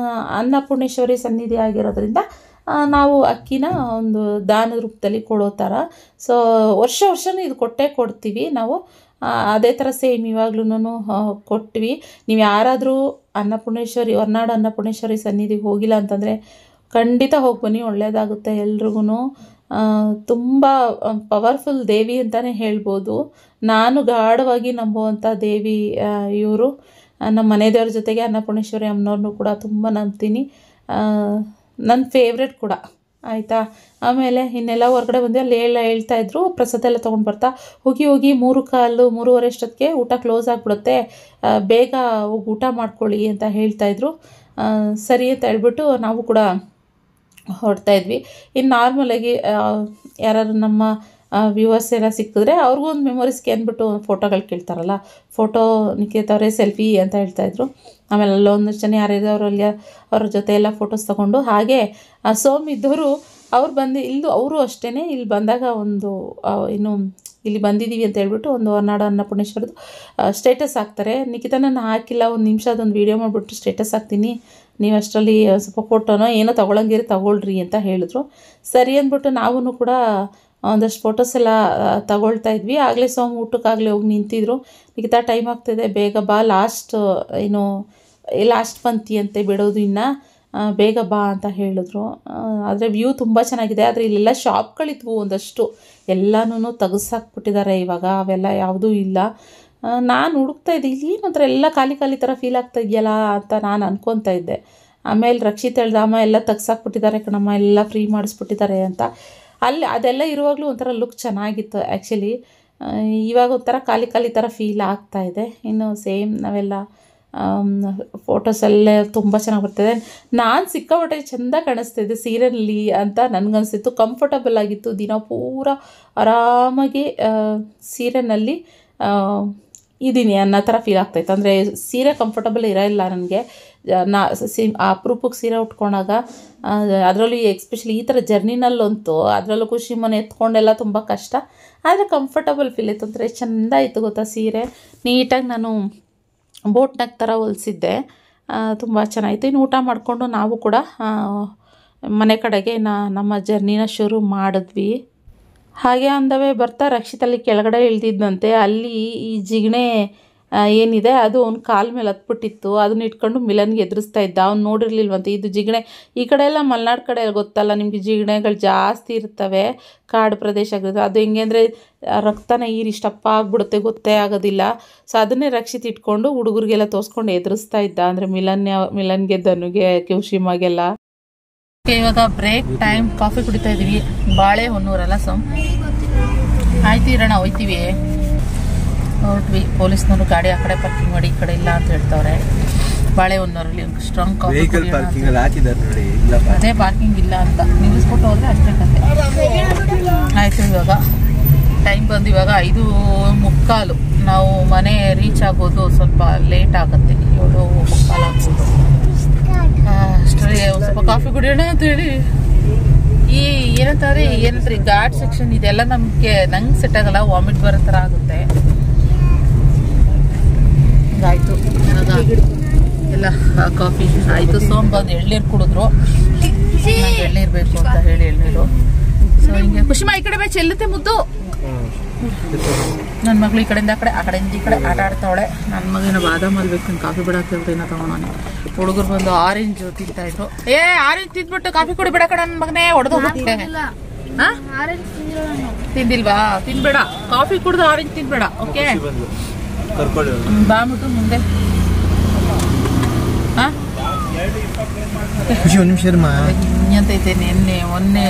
ಅನ್ನಪೂರ್ಣೇಶ್ವರಿ ಸನ್ನಿಧಿ ಆಗಿರೋದ್ರಿಂದ ನಾವು ಅಕ್ಕಿನ ಒಂದು ದಾನದ ರೂಪದಲ್ಲಿ ಕೊಡೋ ಥರ. ಸೊ ವರ್ಷವೂ ಇದು ಕೊಡ್ತೀವಿ ನಾವು. ಅದೇ ಥರ ಸೇಮ್ ಇವಾಗ್ಲೂ ಕೊಟ್ವಿ. ನೀವು ಯಾರಾದರೂ ಅನ್ನಪೂರ್ಣೇಶ್ವರಿ, ಹೊರನಾಡು ಅನ್ನಪೂರ್ಣೇಶ್ವರಿ ಸನ್ನಿಧಿಗೆ ಹೋಗಿಲ್ಲ ಅಂತಂದರೆ ಖಂಡಿತ ಹೋಗಿ ಬನ್ನಿ, ಒಳ್ಳೆಯದಾಗುತ್ತೆ ಎಲ್ರಿಗೂ. ತುಂಬ ಪವರ್ಫುಲ್ ದೇವಿ ಅಂತಲೇ ಹೇಳ್ಬೋದು. ನಾನು ಗಾಢವಾಗಿ ನಂಬುವಂಥ ದೇವಿ ಇವರು. ನಮ್ಮ ಮನೆ ದೇವ್ರ ಜೊತೆಗೆ ಅನ್ನಪೂರ್ಣೇಶ್ವರಿ ಅಮ್ಮನವ್ರನ್ನೂ ಕೂಡ ತುಂಬ ನಂಬ್ತೀನಿ, ನನ್ನ ಫೇವ್ರೆಟ್ ಕೂಡ, ಆಯಿತಾ. ಆಮೇಲೆ ಇನ್ನೆಲ್ಲ ಹೊರಗಡೆ ಬಂದು ಅಲ್ಲಿ ಹೇಳ್ತಾಯಿದ್ರು, ಪ್ರಸಾದ ಎಲ್ಲ ತೊಗೊಂಡು ಬರ್ತಾ ಹೋಗಿ 3:15-3:15 ಅಷ್ಟೊತ್ತಿಗೆ ಊಟ ಕ್ಲೋಸ್ ಆಗಿಬಿಡುತ್ತೆ, ಬೇಗ ಹೋಗಿ ಊಟ ಮಾಡ್ಕೊಳ್ಳಿ ಅಂತ ಹೇಳ್ತಾಯಿದ್ರು. ಸರಿ ಅಂತ ಹೇಳ್ಬಿಟ್ಟು ನಾವು ಕೂಡ ಹೊರಡ್ತಾಯಿದ್ವಿ. ಇನ್ನು ನಾರ್ಮಲಾಗಿ ಯಾರು ನಮ್ಮ ವ್ಯೂವರ್ಸ್ ಎಲ್ಲ ಸಿಕ್ಕಿದ್ರೆ ಅವ್ರಿಗೂ ಒಂದು ಮೆಮೊರೀಸ್ಗೆ ಅಂದ್ಬಿಟ್ಟು ಫೋಟೋಗಳು ಕೇಳ್ತಾರಲ್ಲ, ಫೋಟೋ ನಿಖಿತವ್ರೆ ಸೆಲ್ಫಿ ಅಂತ ಹೇಳ್ತಾಯಿದ್ರು. ಆಮೇಲೆ ಅಲ್ಲೊಂದಷ್ಟು ಜನ ಯಾರಿದ್ದವರಲ್ಲಿ ಅವ್ರ ಜೊತೆ ಎಲ್ಲ ಫೋಟೋಸ್ ತೊಗೊಂಡು, ಹಾಗೆ ಸೋಮ್ ಇದ್ದವರು ಅವ್ರು ಬಂದು ಅವರು ಅಷ್ಟೇ ಇಲ್ಲಿ ಬಂದಾಗ ಒಂದು ಇನ್ನು ಇಲ್ಲಿ ಬಂದಿದ್ದೀವಿ ಅಂತ ಹೇಳ್ಬಿಟ್ಟು ಒಂದು ಹೊರನಾಡು ಅನ್ನಪೂರ್ಣೇಶ್ವರದ್ದು ಸ್ಟೇಟಸ್ ಹಾಕ್ತಾರೆ. ನಿಖಿತ ನಾನು ಹಾಕಿಲ್ಲ, ಒಂದು ನಿಮಿಷ ಅದೊಂದು ವೀಡಿಯೋ ಮಾಡಿಬಿಟ್ಟು ಸ್ಟೇಟಸ್ ಹಾಕ್ತೀನಿ, ನೀವು ಅಷ್ಟರಲ್ಲಿ ಸ್ವಲ್ಪ ಫೋಟೋನೋ ಏನೋ ತೊಗೊಳಂಗಿರಿ ತಗೊಳ್ರಿ ಅಂತ ಹೇಳಿದ್ರು. ಸರಿ ಅಂದ್ಬಿಟ್ಟು ನಾವು ಕೂಡ ಒಂದಷ್ಟು ಫೋಟೋಸ್ ಎಲ್ಲ ತಗೊಳ್ತಾ ಇದ್ವಿ. ಆಗಲೇ ಸೋಮ್ ಊಟಕ್ಕಾಗಲೇ ಹೋಗಿ ನಿಂತಿದ್ರು. ನಿಖಿತಾ ಟೈಮ್ ಆಗ್ತಿದೆ, ಬೇಗ ಬಾ, ಲಾಸ್ಟ್ ಪಂಕ್ತಿ ಅಂತೆ ಬಿಡೋದು, ಇನ್ನು ಬೇಗ ಬಾ ಅಂತ ಹೇಳಿದ್ರು. ಆದರೆ ವ್ಯೂ ತುಂಬ ಚೆನ್ನಾಗಿದೆ. ಆದರೆ ಇಲ್ಲೆಲ್ಲ ಶಾಪ್ಗಳಿದ್ವು ಒಂದಷ್ಟು, ಎಲ್ಲನೂ ತೆಗೆಸಾಕ್ಬಿಟ್ಟಿದ್ದಾರೆ ಇವಾಗ, ಅವೆಲ್ಲ ಯಾವುದೂ ಇಲ್ಲ. ನಾನು ಹುಡುಕ್ತಾ ಇದ್ದೆ, ಇಲ್ಲಿ ಏನಂದ್ರೆ ಎಲ್ಲ ಖಾಲಿ ಥರ ಫೀಲ್ ಆಗ್ತಾ ಇದೆಯಲ್ಲ ಅಂತ ನಾನು ಅನ್ಕೊತಾ ಇದ್ದೆ. ಆಮೇಲೆ ರಕ್ಷಿತ್ ಹೇಳ್ದ, ಅಮ್ಮ ಎಲ್ಲ ತೆಗ್ಸಾಕ್ಬಿಟ್ಟಿದ್ದಾರೆ ಕಣಮ್ಮ, ಎಲ್ಲ ಫ್ರೀ ಮಾಡಿಸ್ಬಿಟ್ಟಿದ್ದಾರೆ ಅಂತ. ಅಲ್ಲಿ ಅದೆಲ್ಲ ಇರುವಾಗಲೂ ಒಂಥರ ಲುಕ್ ಚೆನ್ನಾಗಿತ್ತು ಆ್ಯಕ್ಚುಲಿ. ಇವಾಗ ಒಂಥರ ಖಾಲಿ ಥರ ಫೀಲ್ ಆಗ್ತಾಯಿದೆ. ಇನ್ನು ಸೇಮ್ ನಾವೆಲ್ಲ ಫೋಟೋಸೆಲ್ಲ ತುಂಬ ಚೆನ್ನಾಗಿ ಬರ್ತಿದೆ. ನಾನು ಸಿಕ್ಕಾಪಟ್ಟೆ ಚೆಂದ ಕಾಣಿಸ್ತಿದ್ದೆ ಸೀರೆಯಲ್ಲಿ ಅಂತ ನನಗನ್ನಿಸ್ತಿತ್ತು. ಕಂಫರ್ಟಬಲ್ ಆಗಿತ್ತು, ದಿನ ಪೂರ ಆರಾಮಾಗಿ ಸೀರೆನಲ್ಲಿ ಇದ್ದೀನಿ ಅನ್ನೋ ಥರ ಫೀಲ್ ಆಗ್ತಾಯಿತ್ತು. ಅಂದರೆ ಸೀರೆ ಕಂಫರ್ಟಬಲ್ ಇರೋಲ್ಲ ನನಗೆ. ಅಪರೂಪಕ್ಕೆ ಸೀರೆ ಉಟ್ಕೊಂಡಾಗ, ಅದರಲ್ಲೂ ಎಕ್ಸ್ಪೆಷಲಿ ಈ ಥರ ಜರ್ನಿನಲ್ಲಂತೂ, ಅದರಲ್ಲೂ ಖುಷಿ ಮನೆ ಎತ್ಕೊಂಡೆಲ್ಲ ತುಂಬ ಕಷ್ಟ. ಆದರೆ ಕಂಫರ್ಟಬಲ್ ಫೀಲ್ ಇತ್ತು, ಅಂದರೆ ಚೆಂದ ಇತ್ತು ಗೊತ್ತಾ ಸೀರೆ. ನೀಟಾಗಿ ನಾನು ಬೋಟ್ ನೆಕ್ ಥರ ಹೊಲಿಸಿದ್ದೆ, ತುಂಬ ಚೆನ್ನಾಗಿತ್ತು. ಇನ್ನು ಊಟ ಮಾಡಿಕೊಂಡು ನಾವು ಕೂಡ ಮನೆ ಕಡೆಗೆ ನಮ್ಮ ಜರ್ನಿನ ಶುರು ಮಾಡಿದ್ವಿ. ಹಾಗೆ ಅಂದವೇ ಬರ್ತಾ ರಕ್ಷಿತಲ್ಲಿ ಕೆಳಗಡೆ ಇಳ್ದಿದ್ದಂತೆ. ಅಲ್ಲಿ ಈ ಜಿಗಣೆ ಏನಿದೆ ಅದು ಅವ್ನು ಕಾಲ ಮೇಲೆ ಹತ್ಬಿಟ್ಟಿತ್ತು. ಅದನ್ನ ಇಟ್ಕೊಂಡು ಮಿಲನ್ಗೆ ಎದುರಿಸ್ತಾ ಇದ್ದ. ಅವ್ನು ನೋಡಿರ್ಲಿಲ್ವಂತೆ. ಇದು ಜಿಗಣೆ. ಈ ಕಡೆ ಎಲ್ಲ ಮಲೆನಾಡು ಕಡೆ ಗೊತ್ತಲ್ಲ ನಿಮಗೆ, ಜಿಗಣೆಗಳು ಜಾಸ್ತಿ ಇರ್ತವೆ, ಕಾಡು ಪ್ರದೇಶ ಆಗಿರುತ್ತೆ. ಅದು ಹೆಂಗೆ ಅಂದರೆ ರಕ್ತನ ಇಷ್ಟಪ್ಪ ಆಗಿಬಿಡುತ್ತೆ, ಗೊತ್ತೇ ಆಗೋದಿಲ್ಲ. ಸೊ ಅದನ್ನೇ ರಕ್ಷಿತ್ ಇಟ್ಕೊಂಡು ಹುಡುಗರಿಗೆಲ್ಲ ತೋರಿಸ್ಕೊಂಡು ಎದುರಿಸ್ತಾ ಇದ್ದ. ಅಂದರೆ ಮಿಲನ್ಗೆ, ಧನುಗೆ, ಕುಶಿಮಾಗೆಲ್ಲ. ಇವಾಗ ಬ್ರೇಕ್ ಟೈಮ್. ಕಾಫಿ ಕುಡಿತಾ ಇದೀವಿ. ಬಾಳೆಹೊನ್ನೂರಲ್ಲ ಸೋಮ್. ಆಯ್ತು ಇರೋಣ, ಹೋಯ್ತೀವಿ. ಹೊರಟ್ವಿ. ಪೊಲೀಸ್ನವರು ಗಾಡಿ ಆ ಕಡೆ ಪಾರ್ಕಿಂಗ್ ಮಾಡಿ, ಈ ಕಡೆ ಇಲ್ಲ ಅಂತ ಹೇಳ್ತವ್ರೆ. ಬಾಳೆಹೊನ್ನೂರಲ್ಲಿ ಸ್ಟ್ರಾಂಗ್ ಕಾಫಿ ಅದೇ ಪಾರ್ಕಿಂಗ್ ಇಲ್ಲ ಅಂತ ನಿಲ್ಲಿಸ್ಬಿಟ್ಟು ಹೋದ್ರೆ ಅಷ್ಟೇ ಕತೆ. ಆಯ್ತು ಇವಾಗ ಟೈಮ್ ಬಂದು ಇವಾಗ 5:45. ನಾವು ಮನೆ ರೀಚ್ ಆಗೋದು ಸ್ವಲ್ಪ ಲೇಟ್ ಆಗುತ್ತೆ, 7:45 ಆಗ್ಬೋದು. ಅಷ್ಟರಲ್ಲಿ ಸ್ವಲ್ಪ ಕಾಫಿ ಕುಡಿಯೋಣ ಅಂತ ಹೇಳಿ ಏನಂತಾರೆ ಘಾಟ್ ಸೆಕ್ಷನ್ ಇದೆಲ್ಲ ನಂಗೆ ಸೆಟ್ ಆಗಲ್ಲ, ವಾಮಿಟ್ ಬರೋ ಥರ ಆಗುತ್ತೆ. ಆಯಿತು ಎಲ್ಲ ಕಾಫಿ ಆಯಿತು. ಸೋಮ್ ಬಂದು ಎಳ್ನೀರು ಕುಡಿದ್ರು. ನಂಗೆ ಎಳ್ನೀರು ಬೇಕು ಅಂತ ಹೇಳಿ ಎಳ್ನೀರು. ಸೊ ಹಿಂಗೆ ಕುಶಿಮಾ ಈ ಕಡೆ ಬೈ ಚೆಲ್ಲುತ್ತೆ ಮುದ್ದು. ನನ್ನ ಮಗಳು ಈ ಕಡೆಯಿಂದ ಆ ಕಡೆ, ಆ ಕಡೆಯಿಂದ ಈ ಕಡೆ ಆಟ ಆಡ್ತಾವಳೆ. ನನ್ನ ಮಗನ ಬಾದಾಮ್ ಅಲ್ಬೇಕು, ಕಾಫಿ ಬಿಡಕ್ಕೆ ಏನೋ ತಗೊಂಡು. ಹುಡುಗರು ಬಂದು ಆರೆಂಜ್ ತಿಂತಾ ಇದ್ರು. ಆರೆಂಜ್ ತಿಂದ್ಬಿಟ್ಟು ಕಾಫಿ ಕುಡಿಬೇಡ ಕಡೆ ನನ್ನ ಮಗನೇ ಹೊಡೆದು ಹೋಗುತ್ತೆ. ತಿಂದಿಲ್ವಾ? ತಿನ್ಬೇಡ, ಕಾಫಿ ಕುಡ್ದು ಆರೆಂಜ್ ತಿನ್ಬೇಡ. ಓಕೆ ಬಾಬಿಟ್ಟು ಮುಂದೆ. ಅಂತೈತೆ ಮೊನ್ನೆ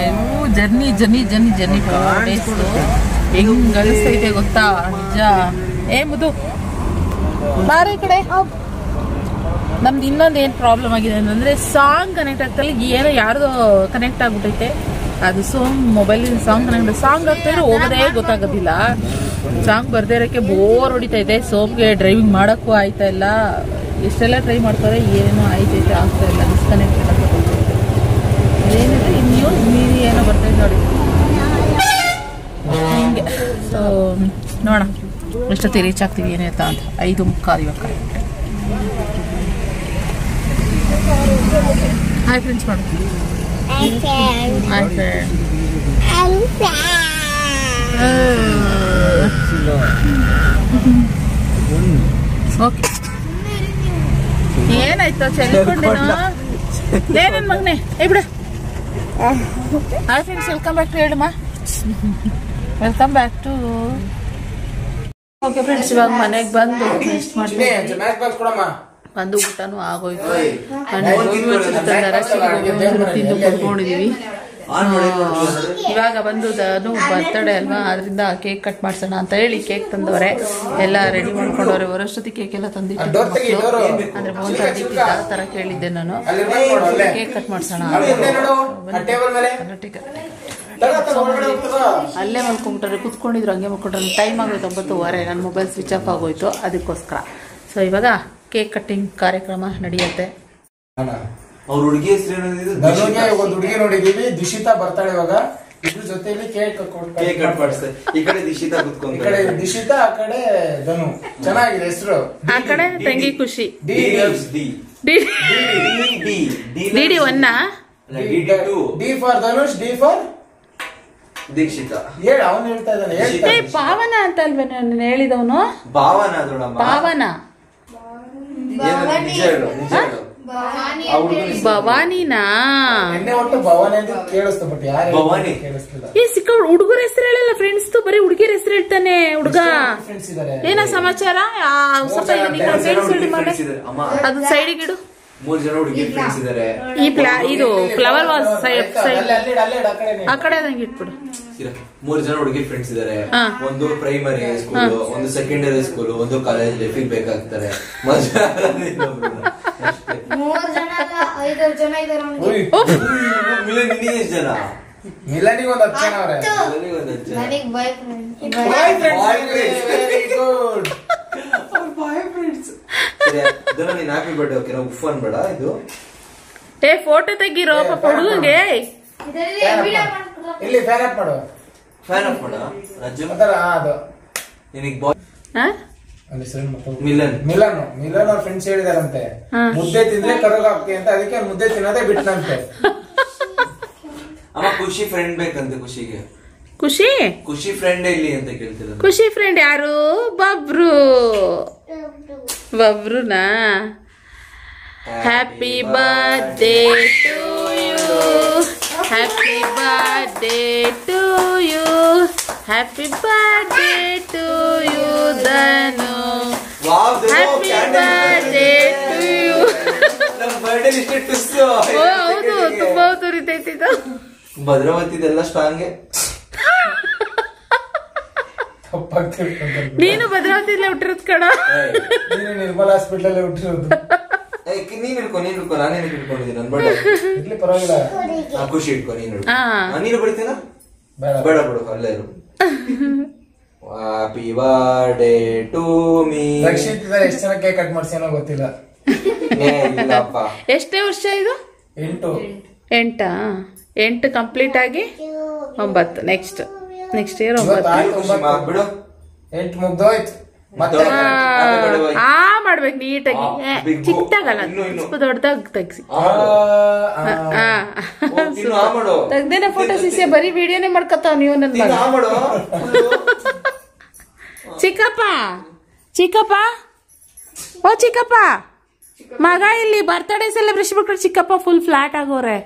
ಜರ್ನಿ ಹೆಂಗ್ ಅಳಿಸ್ತೈತೆ ಗೊತ್ತಾ ನಿಜ. ಮುದು ಬಾರ ಈ ಕಡೆ. ನಮ್ದು ಇನ್ನೊಂದು ಏನು ಪ್ರಾಬ್ಲಮ್ ಆಗಿದೆ ಅಂತಂದ್ರೆ ಸಾಂಗ್ ಕನೆಕ್ಟ್ ಆಗ್ತಲ್ಲ, ಏನೋ ಯಾರ್ದು ಕನೆಕ್ಟ್ ಆಗ್ಬಿಟ್ಟೈತೆ. ಅದು ಮೊಬೈಲ್ ಸಾಂಗ್ ಆಗ್ತಾಯಿದ್ರೆ ಹೋಗೋದೇ ಗೊತ್ತಾಗೋದಿಲ್ಲ. ಸಾಂಗ್ ಬರ್ದೇ ಇರೋಕ್ಕೆ ಬೋರ್ ಹೊಡಿತಾ ಇದೆ. ಸೋಮ್ಗೆ ಡ್ರೈವಿಂಗ್ ಮಾಡೋಕ್ಕೂ ಆಯ್ತಾ ಇಲ್ಲ. ಎಷ್ಟೆಲ್ಲ ಟ್ರೈ ಮಾಡ್ತಾರೆ, ಏನೋ ಆಯ್ತೈತೆ ಆಗ್ತಾ ಇಲ್ಲ. ಡಿಸ್ಕನೆಕ್ಟ್ ಏನಿದೆ ನ್ಯೂಸ್ ಮೀರಿ ಏನೋ ಬರ್ತೈತೆ ನೋಡಿ ಹಿಂಗೆ. ಸೊ ನೋಡೋಣ ಎಷ್ಟೊತ್ತಿಗೆ ರೀಚ್ ಆಗ್ತೀವಿ ಏನಾಯ್ತಾ ಅಂತ. 5:45 ಇವಾಗ. ಹಾಯ್ ಫ್ರೆಂಡ್ಸ್ ಮಾಡು. Hi friend. ಓಕೆ ಏನಾಯ್ತು ಚೆಲ್ಕೊಂಡೇನೋ ಏನೇನು ಮಗನೆ ಬಿಡ. Hi friends, welcome back to ಹೇಳಮ್ಮ. Welcome back to. Okay friends, ಇವಾಗ ಮನೆಗೆ ಬಂದು ರೆಸ್ಟ್ ಮಾಡ್ತೀವಿ. ಬಂದು ಊಟನೂ ಆಗೋಯ್ತು. ತಿಂದು ಕುತ್ಕೊಂಡಿದೀವಿ. ಇವಾಗ ಬಂದು ಬರ್ತಡೇ ಅಲ್ವಾ, ಅದರಿಂದ ಕೇಕ್ ಕಟ್ ಮಾಡ್ಸೋಣ ಅಂತ ಹೇಳಿ ಕೇಕ್ ತಂದವ್ರೆ. ಎಲ್ಲ ರೆಡಿ ಮಾಡ್ಕೊಂಡವ್ರೆ. ಹೊರಷ್ಟೊತ್ತಿ ಕೇಕ್ ಎಲ್ಲ ತಂದಿಟ್ಟು ಅಂದ್ರೆ ಬಹುತ ಅದಿಟ್ಟಿದ್ದ ಆ ಥರ ಕೇಳಿದ್ದೆ ನಾನು. ಕೇಕ್ ಕಟ್ ಮಾಡ್ಸೋಣ. ಅಲ್ಲೇ ಮಲ್ಕೊಂಡ್ಬಿಟ್ರೆ ಕುತ್ಕೊಂಡಿದ್ರು, ಹಂಗೆ ಮಲ್ಕೊಂಡ್ರೆ. ಟೈಮ್ ಆಗೋಯ್ತು 9:15. ನನ್ನ ಮೊಬೈಲ್ ಸ್ವಿಚ್ ಆಫ್ ಆಗೋಯ್ತು, ಅದಕ್ಕೋಸ್ಕರ. ಸೊ ಇವಾಗ ಕೇಕ್ ಕಟ್ಟಿಂಗ್ ಕಾರ್ಯಕ್ರಮ ನಡೆಯುತ್ತೆ. ಅವ್ರ ಹುಡುಗಿ ಹೆಸರು ಒಂದು ಹುಡುಗಿ ನೋಡಿದೀವಿ, ದಿಶಿತಾ ಬರ್ತಾಳೆ ಇವಾಗ. ಇದ್ರ ಜೊತೆಲಿ ಕೇಕ್ ಕಟ್ ಮಾಡಿಸ್ತಾರೆ. ಈ ಕಡೆ ದಿಶಿತಾ ಕುತ್ಕೊಂಡು, ಈ ಕಡೆ ದಿಶಿತಾ, ಆ ಕಡೆ ಧನು. ಚೆನ್ನಾಗಿದೆ ಹೆಸರು. ಆ ಕಡೆ ತಂಗಿ ಖುಷಿ. ಡಿ ಒನ್ನ, D for Dhanush, D for Dikshita. ಹೇಳ, ಅವನು ಹೇಳ್ತಾ ಇದ್ದಾನೆ. ಪಾವನ ಅಂತ ಅಲ್ವೇ ನಾನು ಹೇಳಿದವನು? ಪಾವನ ಪಾವನ ಭವಾನಿನಾ? ಒಟ್ಟು ಭವಾನಿ ಅಂತ ಕೇಳಿಸ್ತು, ಬಟ್ ಯಾರು ಭವಾನಿ ಕೇಳಿಸ್ತಿಲ್ಲ. ಸಿಕ್ಕ ಹುಡುಗರ ಹೆಸರು ಹೇಳಿಲ್ಲ, ಫ್ರೆಂಡ್ಸ್ ಬರೀ ಹುಡುಗಿಯರ ಹೆಸರು ಹೇಳ್ತಾನೆ ಹುಡುಗ. ಏನ ಸಮಾಚಾರ? ಅದು ಸೈಡಿಗೆ ಇಡು. 3 ಜನ ಹುಡುಗಿ ಫ್ರೆಂಡ್ಸ್ ಇದಾರೆ. ಇದು ಫ್ಲವರ್ ವಾಸ್ ಆ ಕಡೆ ಅದಂಗೆ ಇಟ್ಬಿಡು. 3 ಜನ ಹುಡುಗಿ ಫ್ರೆಂಡ್ಸ್ ಇದಾರೆ. ಒಂದು ಪ್ರೈಮರಿ ಸ್ಕೂಲ್, ಒಂದು ಸೆಕೆಂಡರಿ ಸ್ಕೂಲ್, ಒಂದು ಕಾಲೇಜ್ ಲೈಫಿಗೆ ಬೇಕಾಗ್ತಾರೆ. ಮಿಲನಿಗೆ ಒಂದು 10 ಜನ ಅವ್ರೆ. Happy birthday. ಓಕೆ, ನಾವು ಉಫ್ ಅನ್ಬೇಡ. ಇದು ಫೋಟೋ ತೆಗಿರೋ ಪಾಪ ಹುಡುಗಂಗೆ. ಇಲ್ಲಿ ಫ್ಯಾನ್ ಅಪ್ ಮಾಡು. ಫ್ಯಾನ್ ಅಪ್ ಮಾಡ ರಾಜು. ಅದು ನಿನಗೆ ಬಾಯ್ ಮಿಲನ್ ಅವ್ರ ಫ್ರೆಂಡ್ಸ್ ಹೇಳಿದಾರಂತೆ, ಮುದ್ದೆ ತಿಂದ್ರೆ ಕರಗಾಗ್ತಿ ಅಂತ. ಅದಕ್ಕೆ ಮುದ್ದೆ ತಿನ್ನೋದೇ ಬಿಟ್ಟನಂತೆ. ಅಮ್ಮ ಖುಷಿ ಫ್ರೆಂಡ್ ಬೇಕಂತೆ. ಖುಷಿ ಫ್ರೆಂಡ್ ಇಲ್ಲಿ ಅಂತ ಕೇಳ್ತಿರ. ಖುಷಿ ಫ್ರೆಂಡ್ ಯಾರು? ಬಬ್ರು. ಒಬ್ರುನಾ happy birthday to you, happy birthday to you, happy birthday to you Dhanu, happy birthday to you. ಹೌದು ತುಂಬಾ ತುರಿತೈತಿ ಇದು. ಭದ್ರಾವತಿದೆಲ್ಲ ಸ್ಟ್ರಾಂಗ್. ನೀನು ಭದ್ರಾವತಿಯಲ್ಲೇ ಹುಟ್ಟಿರೋದ್ ಕಣ. ನಿರ್ಮಲ ಹಾಸ್ಪಿಟಲ್ ಹುಟ್ಟಿರೋದು. ನೀನ್ ಹಿಡ್ಕೊ ನಾನೇನು ಹಿಡ್ಕೊಂಡಿದ್ದೀನಿ ನನ್ ಬಡ ಪರವಾಗಿಲ್ಲ. ಖುಷಿ ಇಟ್ಕೊ ನೀನು ಬಿಡ್ತೀನ ಬೇಡ ಬಿಡು ಅಲ್ಲೇ ಇರು. Happy birthday to me. Rakshit ಎಷ್ಟು ಜನ ಕೇಕ್ ಕಟ್ ಮಾಡ್ಸಿ ಗೊತ್ತಿಲ್ಲ. ಎಷ್ಟೇ ವರ್ಷ ಇದು? 8. 8 ಕಂಪ್ಲೀಟ್ ಆಗಿ 9. ನೆಕ್ಸ್ಟ್ ಇಯರ್ 9 ಬಿಡು. 8 ಮುಗ್ದೋಯ್ತು. ಮಾಡ್ಬೇಕು ನೀಟಾಗಿ, ಚಿಕ್ಕದಾಗಲ್ಲ ದೊಡ್ಡದಾಗ ತೆಗ್ಸಿ. ತೆಗ್ದೇನೆ ಫೋಟೋ ಸಿಸಿ ಬರೀ ವಿಡಿಯೋನೇ ಮಾಡ್ಕೊತಾವ ನೀವು. ನನ್ನ ಚಿಕ್ಕಪ್ಪ ಓ ಚಿಕ್ಕಪ್ಪ ಮಗ ಇಲ್ಲಿ ಬರ್ತಡೇ ಸೆಲೆಬ್ರೇಷನ್ ಮಾಡ್ಕೊಂಡು ಚಿಕ್ಕಪ್ಪ ಫುಲ್ ಫ್ಲಾಟ್ ಆಗೋರೆ.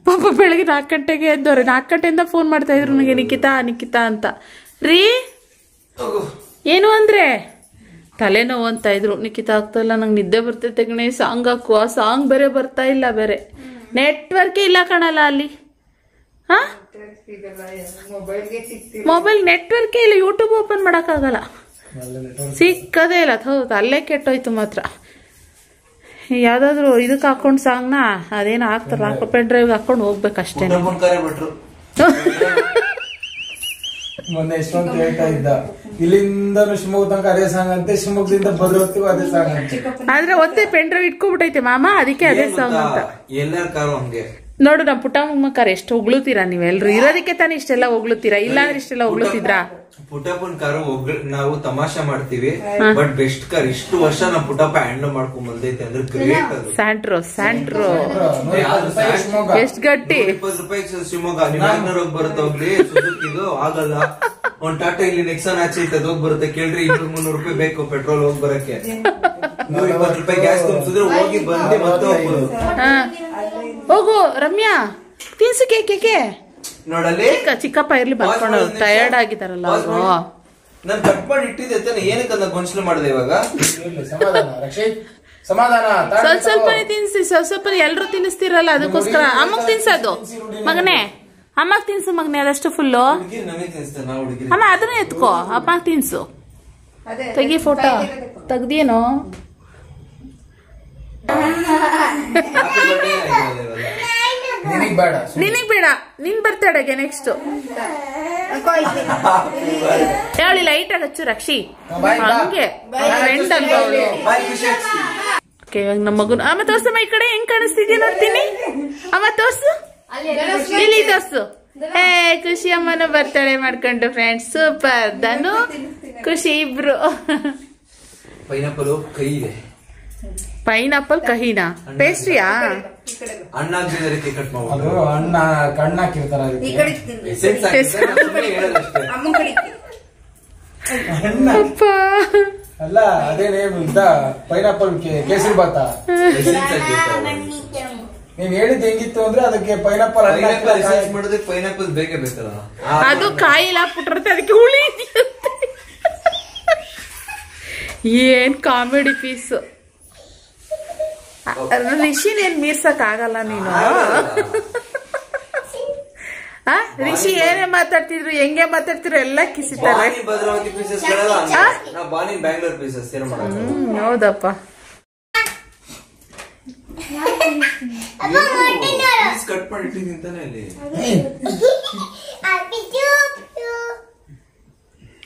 ಪಾಪ ಬೆಳಗ್ಗೆ 4 ಗಂಟೆಗೆ ಎದ್ದವ್ರೆ. 4 ಗಂಟೆಯಿಂದ ಫೋನ್ ಮಾಡ್ತಾ ಇದ್ರು ನನಗೆ, ನಿಖಿತಾ ಅಂತ. ರೀ ಏನು ಅಂದ್ರೆ ತಲೆನೋವು ಅಂತ ಇದ್ರು. ನಿಖಿತಾ ಆಗ್ತಾ ಇಲ್ಲ, ನಂಗೆ ನಿದ್ದೆ ಬರ್ತೈತೆ ಕಣೆ, ಸಾಂಗ್ ಹಾಕು. ಆ ಸಾಂಗ್ ಬೇರೆ ಬರ್ತಾ ಇಲ್ಲ, ಬೇರೆ ನೆಟ್ವರ್ಕೇ ಇಲ್ಲ ಕಣಲ್ಲ ಅಲ್ಲಿ. ಮೊಬೈಲ್ ನೆಟ್ವರ್ಕೇ ಇಲ್ಲ, ಯೂಟ್ಯೂಬ್ ಓಪನ್ ಮಾಡಕ್ಕಾಗಲ್ಲ, ಸಿಕ್ಕದೇ ಇಲ್ಲ. ಹೌದು ಅಲ್ಲೇ ಕೆಟ್ಟೋಯ್ತು ಮಾತ್ರ. ಯಾವ್ದಾದ್ರು ಇದಕ್ಕೆ ಹಾಕೊಂಡು ಸಾಂಗ್ನ ಅದೇನೋ ಹಾಕ್ತಾರ, ಪೆನ್ ಡ್ರೈವ್ ಹಾಕೊಂಡು ಹೋಗ್ಬೇಕಷ್ಟೇ. ಮೊನ್ನೆ ಎಷ್ಟೊಂದು ಕೇಳ್ತಾ ಇದ್ದ, ಇಲ್ಲಿಂದ ಶಿವಮೊಗ್ಗ ತನಕ ಅದೇ ಸಾಂಗ್ ಅಂತೆ, ಶಿವಮೊಗ್ಗದಿಂದ ಭದ್ರಾವತಿಗೂ ಅದೇ ಸಾಂಗ್ ಅಂತೆ. ಆದ್ರೆ ಒಂದೇ ಪೆನ್ ಡ್ರೈವ್ ಇಟ್ಕೊಬಿಟ್ಟೈತೆ ಮಾಮ, ಅದಕ್ಕೆ ಅದೇ ಸಾಂಗ್ ಅಂತ. ಎಲ್ಲರ ಕಾರು ಹಂಗೆ ನೋಡು ನಮ್ ಪುಟ್ಟಮ್ಮಕ್ಕಾರ ಎಷ್ಟು ಹೊಗಳುತ್ತೀರಾ ನೀವೆಲ್ರು. ಇರೋದಕ್ಕೆ ತಾನೇ ಇಷ್ಟೆಲ್ಲ ಹೊಗಳುತ್ತೀರಾ, ಇಲ್ಲಾಂದ್ರೆ ಇಷ್ಟೆಲ್ಲ ಹೊಗಳುತ್ತಿದ್ರಾ? ಪುಟ್ಟಪ್ಪನ ಕಾರು ನಾವು ತಮಾಷೆ ಮಾಡ್ತೀವಿ, ಬಟ್ ಬೆಸ್ಟ್ ಕಾರ್. ಇಷ್ಟು ವರ್ಷ ನಮ್ ಪುಟ್ಟಪ್ಪ ಹ್ಯಾಂಡಲ್ ಮಾಡ್ಕೊಂಡ್ ಬಂದೈತೆ ಅಂದ್ರೆ ಗ್ರೇಟ್. ಅದು ಸ್ಯಾಂಟ್ರೋ ಎಷ್ಟ್ ಗಟ್ಟಿ. 20 ರೂಪಾಯಿ ಶಿವಮೊಗ್ಗ ನಿಮ್ಗೆ ಹೋಗಿ ಬರುತ್ತೆ, ಹೋಗ್ಲಿ ಸುಜುಕಿದು ಆಗಲ್ಲ. ಒಂದ್ ಟಾಟಾ ಇಲ್ಲಿ ನೆಕ್ಸಾನ್ ಆಚೆ ಐತೆ, ಅದು ಹೋಗಿ ಬರುತ್ತೆ. ಕೇಳ್ರಿ 200-300 ರೂಪಾಯಿ ಬೇಕು ಪೆಟ್ರೋಲ್ ಹೋಗಿ ಬರಕ್ಕೆ. 120 ರೂಪಾಯಿ ಗ್ಯಾಸ್ ತುಂಬಿಸಿದ್ರೆ ಹೋಗಿ ಬಂದು ಮತ್ತೆ ಹೋಗ್ಬೋದು. ಹೋಗು ರಮ್ಯಾ, ತಿನ್ಸು ಕೇಕೆ. ನೋಡಲ್ಲಿ ಚಿಕ್ಕಪ್ಪ ಇರ್ಲಿ ಬರ್ಕೊಂಡು ಟಯರ್ಡ್ ಆಗಿದಾರಲ್ಲ ಅವರು. ನಾನ್ ಕಟ್ ಮಾಡಿ ಇಟ್ಟಿದ್ದೆ, ಏನಕ್ಕೆ ಗೊಂಚಲು ಮಾಡಿದೆ ಇವಾಗ? ಸ್ವಲ್ಪನೇ ತಿನ್ಸಿ, ಸ್ವಲ್ಪ ಎಲ್ರು ತಿನ್ನಿಸ್ತಿರಲ್ಲ, ಅದಕ್ಕೋಸ್ಕರ. ಅಮ್ಮಗ್ ತಿನ್ಸೋದು ಮಗನೇ, ಅಮ್ಮಗ್ ತಿನ್ಸು ಮಗನೇ, ಅದಷ್ಟು ಫುಲ್ಲು. ಅಮ್ಮ ಅದನ್ನ ಎತ್ಕೋ, ಅಮ್ಮ ತಿನ್ಸು. ತೆಗಿ ಫೋಟೋ ತೆಗ್ದೇನೋ. ನಿನಗ್ ಬೇಡ, ನಿನ್ ಬರ್ತಡೆಗೆ ನೆಕ್ಸ್ಟ್ ಹೇಳಿ ಲೈಟ್ ಆಗಚ್ಚು ರಕ್ಷಿ. ಹಂಗೆ ಫ್ರೆಂಡ್ ಅಲ್ವಾ ಅವಳು. ನಮ್ಮ ಮಗುನ ಅಮ್ಮ ತೋರ್ಸಮ್ಮ ಈ ಕಡೆ, ಹೆಂಗ್ ಕಾಣಿಸ್ತಿದ್ಯಾ ನೋಡ್ತೀನಿ. ಅಮ್ಮ ತೋರ್ಸು, ಇಲ್ಲಿ ತೋರ್ಸು. ಖುಷಿ ಅಮ್ಮನ ಬರ್ತಡೇ ಮಾಡ್ಕೊಂಡು ಫ್ರೆಂಡ್ಸ್. ಸೂಪರ್. ಧನು ಖುಷಿ ಇಬ್ರು. ಪೈನಾಪಲ್ ಕಹಿನಾ? ಪೇಸ್ಟ್ರಿಯಾ? ಅಣ್ಣ ಕಣ್ಣ ಹಾಕಿರ್ತಾರ. ಅಲ್ಲ ಅದೇನೇ ಪೈನಾಪಲ್ ಕೇಸರಿ ಬಾತ. ನೀನ್ ಹೇಳಿದ್ ಹೆಂಗಿತ್ತು ಅಂದ್ರೆ ಅದಕ್ಕೆ ಪೈನಾಪಲ್ ಮಾಡೋದಕ್ಕೆ ಪೈನಾಪಲ್ ಬೇಕೇ ಬೇಕಲ್ಲ. ಅದು ಕಾಯಿಲ್ ಹಾಕ್ಬಿಟ್ಟಿರುತ್ತೆ, ಅದಕ್ಕೆ ಹುಳಿ. ಏನ್ ಕಾಮಿಡಿ ಪೀಸ್. ರಿಷಿನ್ ಏನ್ ಮೀರ್ಸಕ್ ಆಗಲ್ಲ ನೀನು. ರಿಷಿ ಏನೇ ಮಾತಾಡ್ತಿದ್ರು, ಹೆಂಗೆ ಮಾತಾಡ್ತಿದ್ರು ಎಲ್ಲ ಕಿಸಿತಾರೆ. ಹೌದಪ್ಪ. ಕಟ್ ಮಾಡಿಟ್ಟಿದ್ದೀನಿ ಅಲ್ಲಿ.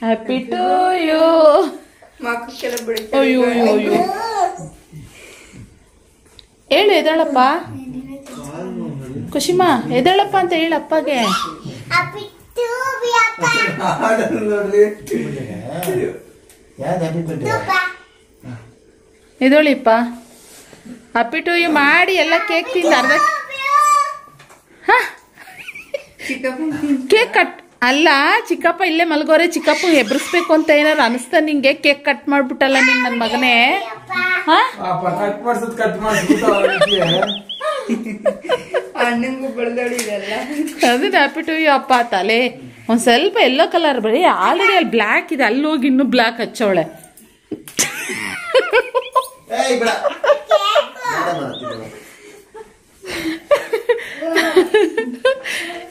Happy to you. ಅಯ್ಯೋ ಹೇಳು, ಎದಳಪ್ಪ. ಖುಷಿಮಾ ಎದಳಪ್ಪ ಅಂತ ಹೇಳಪ್ಪಗೆ. ಎದಳಿಪ್ಪ. ಹ್ಯಾಪಿ ಟು ಯು ಮಾಡಿ ಎಲ್ಲ ಕೇಕ್ ತಿಂದ. ಅರ್ಧ ಕೇಕ್ ಕಟ್ ಅಲ್ಲ ಚಿಕ್ಕಪ್ಪ ಇಲ್ಲೇ ಮಲ್ಗೋರೆ, ಚಿಕ್ಕಪ್ಪ ಎಬ್ರಿಸ್ಬೇಕು ಅಂತ ಏನಾರು ಅನಿಸ್ತಾ ನಿಂಗೆ? ಕೇಕ್ ಕಟ್ ಮಾಡ್ಬಿಟ್ಟಲ್ಲ ನೀನ್ ನನ್ನ ಮಗನೇ. ಕಟ್ ಮಾಡಿಸ್ಬಿಟ್ಟು ಅದು ಹ್ಯಾಪಿ ಟು ಯು ಅಪ್ಪ. ತಲೆ ಒಂದ್ ಸ್ವಲ್ಪ ಎಲ್ಲೋ ಕಲರ್, ಬರೀ ಆಲ್ರೆಡಿ ಅಲ್ಲಿ ಬ್ಲ್ಯಾಕ್ ಇದೆ, ಅಲ್ಲಿ ಹೋಗಿ ಇನ್ನೂ ಬ್ಲ್ಯಾಕ್ ಹಚ್ಚವಳೆ.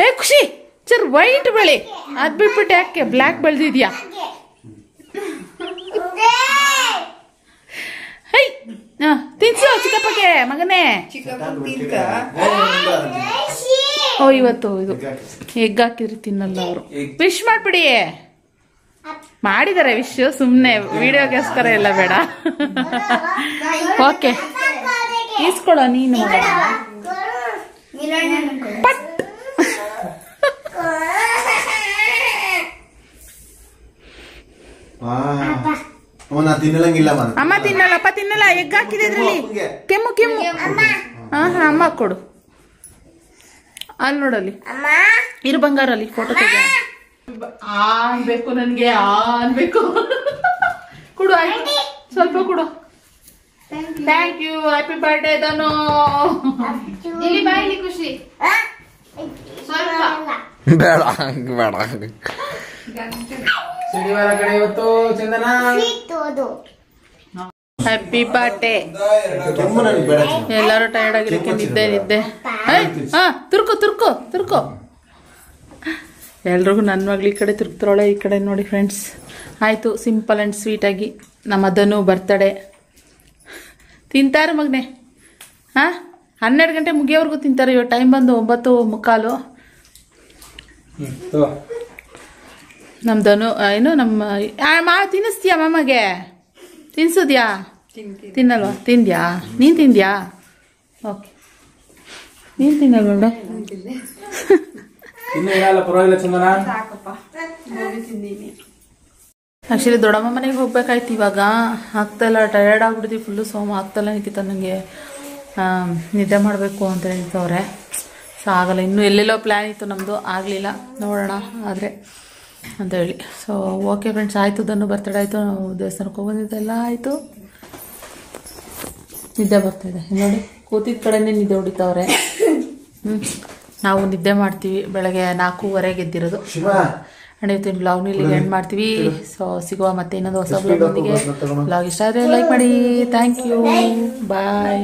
ಏ ಖುಷಿ ಸರ್ ವೈಟ್ ಬೆಳೆ, ಅದ್ ಬಿಟ್ಬಿಟ್ಟು ಯಾಕೆ ಬ್ಲ್ಯಾಕ್ ಬೆಳೆದಿದ್ಯಾ? ಹೈ ತಿನ್ಸು ಚಿಕ್ಕಪ್ಪಗೆ ಮಗನೇ. ಓ ಇವತ್ತು ಇದು ಎಗ್ ಹಾಕಿದ್ರೆ ತಿನ್ನಲ್ಲ ಅವರು. ವಿಶ್ ಮಾಡ್ಬಿಡಿ. ಮಾಡಿದಾರೆ ವಿಶ್, ಸುಮ್ನೆ ವಿಡಿಯೋಗೋಸ್ಕರ ಎಲ್ಲ ಬೇಡ. ಓಕೆ ಈಸ್ಕೊಳ ನೀನು ಮಗ. ಅಮ್ಮ ತಿನ್ನಲ್ಲಪ್ಪ, ತಿನ್ನಲ್ಲ. ಎಗ್ ಹಾಕಿದೆ ಅದ್ರಲ್ಲಿ. ಕೆಮ್ಮು ಕೆಮ್ಮು. ಹಾ ಅಮ್ಮ ಕೊಡು. ಅಲ್ಲಿ ನೋಡಲ್ಲಿ ಇರು ಬಂಗಾರ, ಅಲ್ಲಿ ಫೋಟೋ ತೆಗೆ. ಅನ್ಬೇಕು ನನ್ಗೆ, ಅನ್ಬೇಕು. ಕೊಡು ಆಯ್ತು, ಸ್ವಲ್ಪ ಕೊಡು. Thank you. Happy birthday Dhanu. ಇಲ್ಲಿ ಬಾಯಿಲಿ ಖುಷಿ ಸ್ವಲ್ಪ ಬೇಡ ಬೇಡ. ಶನಿವಾರ ಕಡೆ ಇವತ್ತು ಚಂದನ. Happy birthday. ಎಲ್ಲರೂ ಟೈರ್ಡ್ ಆಗಿರಕ್ಕೆ ನಿದ್ದೆ. ಹಾ ತುರ್ಕೋ ತುರ್ಕೋ ತುರ್ಕೋ. ಎಲ್ರಿಗೂ ನನ್ನ ಮಗಳು ಈ ಕಡೆ ತಿರುಗ್ತಾಳೆ, ಈ ಕಡೆ ನೋಡಿ ಫ್ರೆಂಡ್ಸ್. ಆಯಿತು, ಸಿಂಪಲ್ ಆ್ಯಂಡ್ ಸ್ವೀಟಾಗಿ ನಮ್ಮ ಧನು ಬರ್ತಡೇ. ತಿಂತಾರೆ ಮಗನೆ. ಹಾಂ 12 ಗಂಟೆ ಮುಗಿಯೋವರೆಗೂ ತಿಂತಾರೆ. ಇವಾಗ ಟೈಮ್ ಬಂದು 9:45. ನಮ್ಮ ಧನು ಏನು ನಮ್ಮ ತಿನ್ನಿಸ್ತೀಯಾ ಮಾಮಗೆ? ತಿನ್ಸೋದ್ಯಾ? ತಿನ್ನಲ್ವಾ? ತಿಂದ್ಯಾ? ನೀನು ತಿಂದ್ಯಾ? ಓಕೆ, ನೀನು ತಿನ್ನಲ್ವ ಮೇಡ? ಆ್ಯಕ್ಚುಲಿ ದೊಡ್ಡಮ್ಮ ಮನೆಗೆ ಹೋಗ್ಬೇಕಾಯ್ತು. ಇವಾಗ ಆಗ್ತಾಯಿಲ್ಲ, ಟಯರ್ಡ್ ಆಗ್ಬಿಟ್ಟಿದ್ವಿ ಫುಲ್ಲು. ಸೋಮ ಆಗ್ತಾಯಿಲ್ಲ ನಿಂತಿತ್ತ ನನಗೆ, ನಿದ್ದೆ ಮಾಡಬೇಕು ಅಂತ ಹೇಳ್ತವ್ರೆ. ಸೊ ಆಗಲ್ಲ. ಇನ್ನೂ ಎಲ್ಲೆಲ್ಲೋ ಪ್ಲ್ಯಾನ್ ಇತ್ತು ನಮ್ಮದು, ಆಗಲಿಲ್ಲ. ನೋಡೋಣ ಆದರೆ ಅಂತ ಹೇಳಿ. ಸೊ ಓಕೆ ಫ್ರೆಂಡ್ಸ್, ಆಯಿತು. ಧನು ಬರ್ತಡೇ ಆಯಿತು, ನಾವು ದೇವಸ್ಥಾನಕ್ಕೆ ಹೋಗೋದಿದ್ದೆಲ್ಲ ಆಯಿತು. ನಿದ್ದೆ ಬರ್ತಾಯಿದೆ ನೋಡಿ, ಕೂತಿದ್ದ ಕಡೆನೇ ನಿದ್ದೆ ಹೊಡಿತವ್ರೆ. ನಾವು ನಿದ್ದೆ ಮಾಡ್ತೀವಿ. ಬೆಳಗ್ಗೆ 4:15 ಎದ್ದಿರೋದು. ಆ್ಯಂಡ್ ಇವತ್ತಿನ ಬ್ಲಾಗ್ನ ಇಲ್ಲಿಗೆ ಎಂಡ್ ಮಾಡ್ತೀವಿ. ಸೊ ಸಿಗುವ ಮತ್ತೆ ಇನ್ನೊಂದು ಹೊಸ ಬ್ಲಾಗ್ನೊಂದಿಗೆ. ಬ್ಲಾಗ್ ಇಷ್ಟ ಆದರೆ ಲೈಕ್ ಮಾಡಿ. Thank you, bye.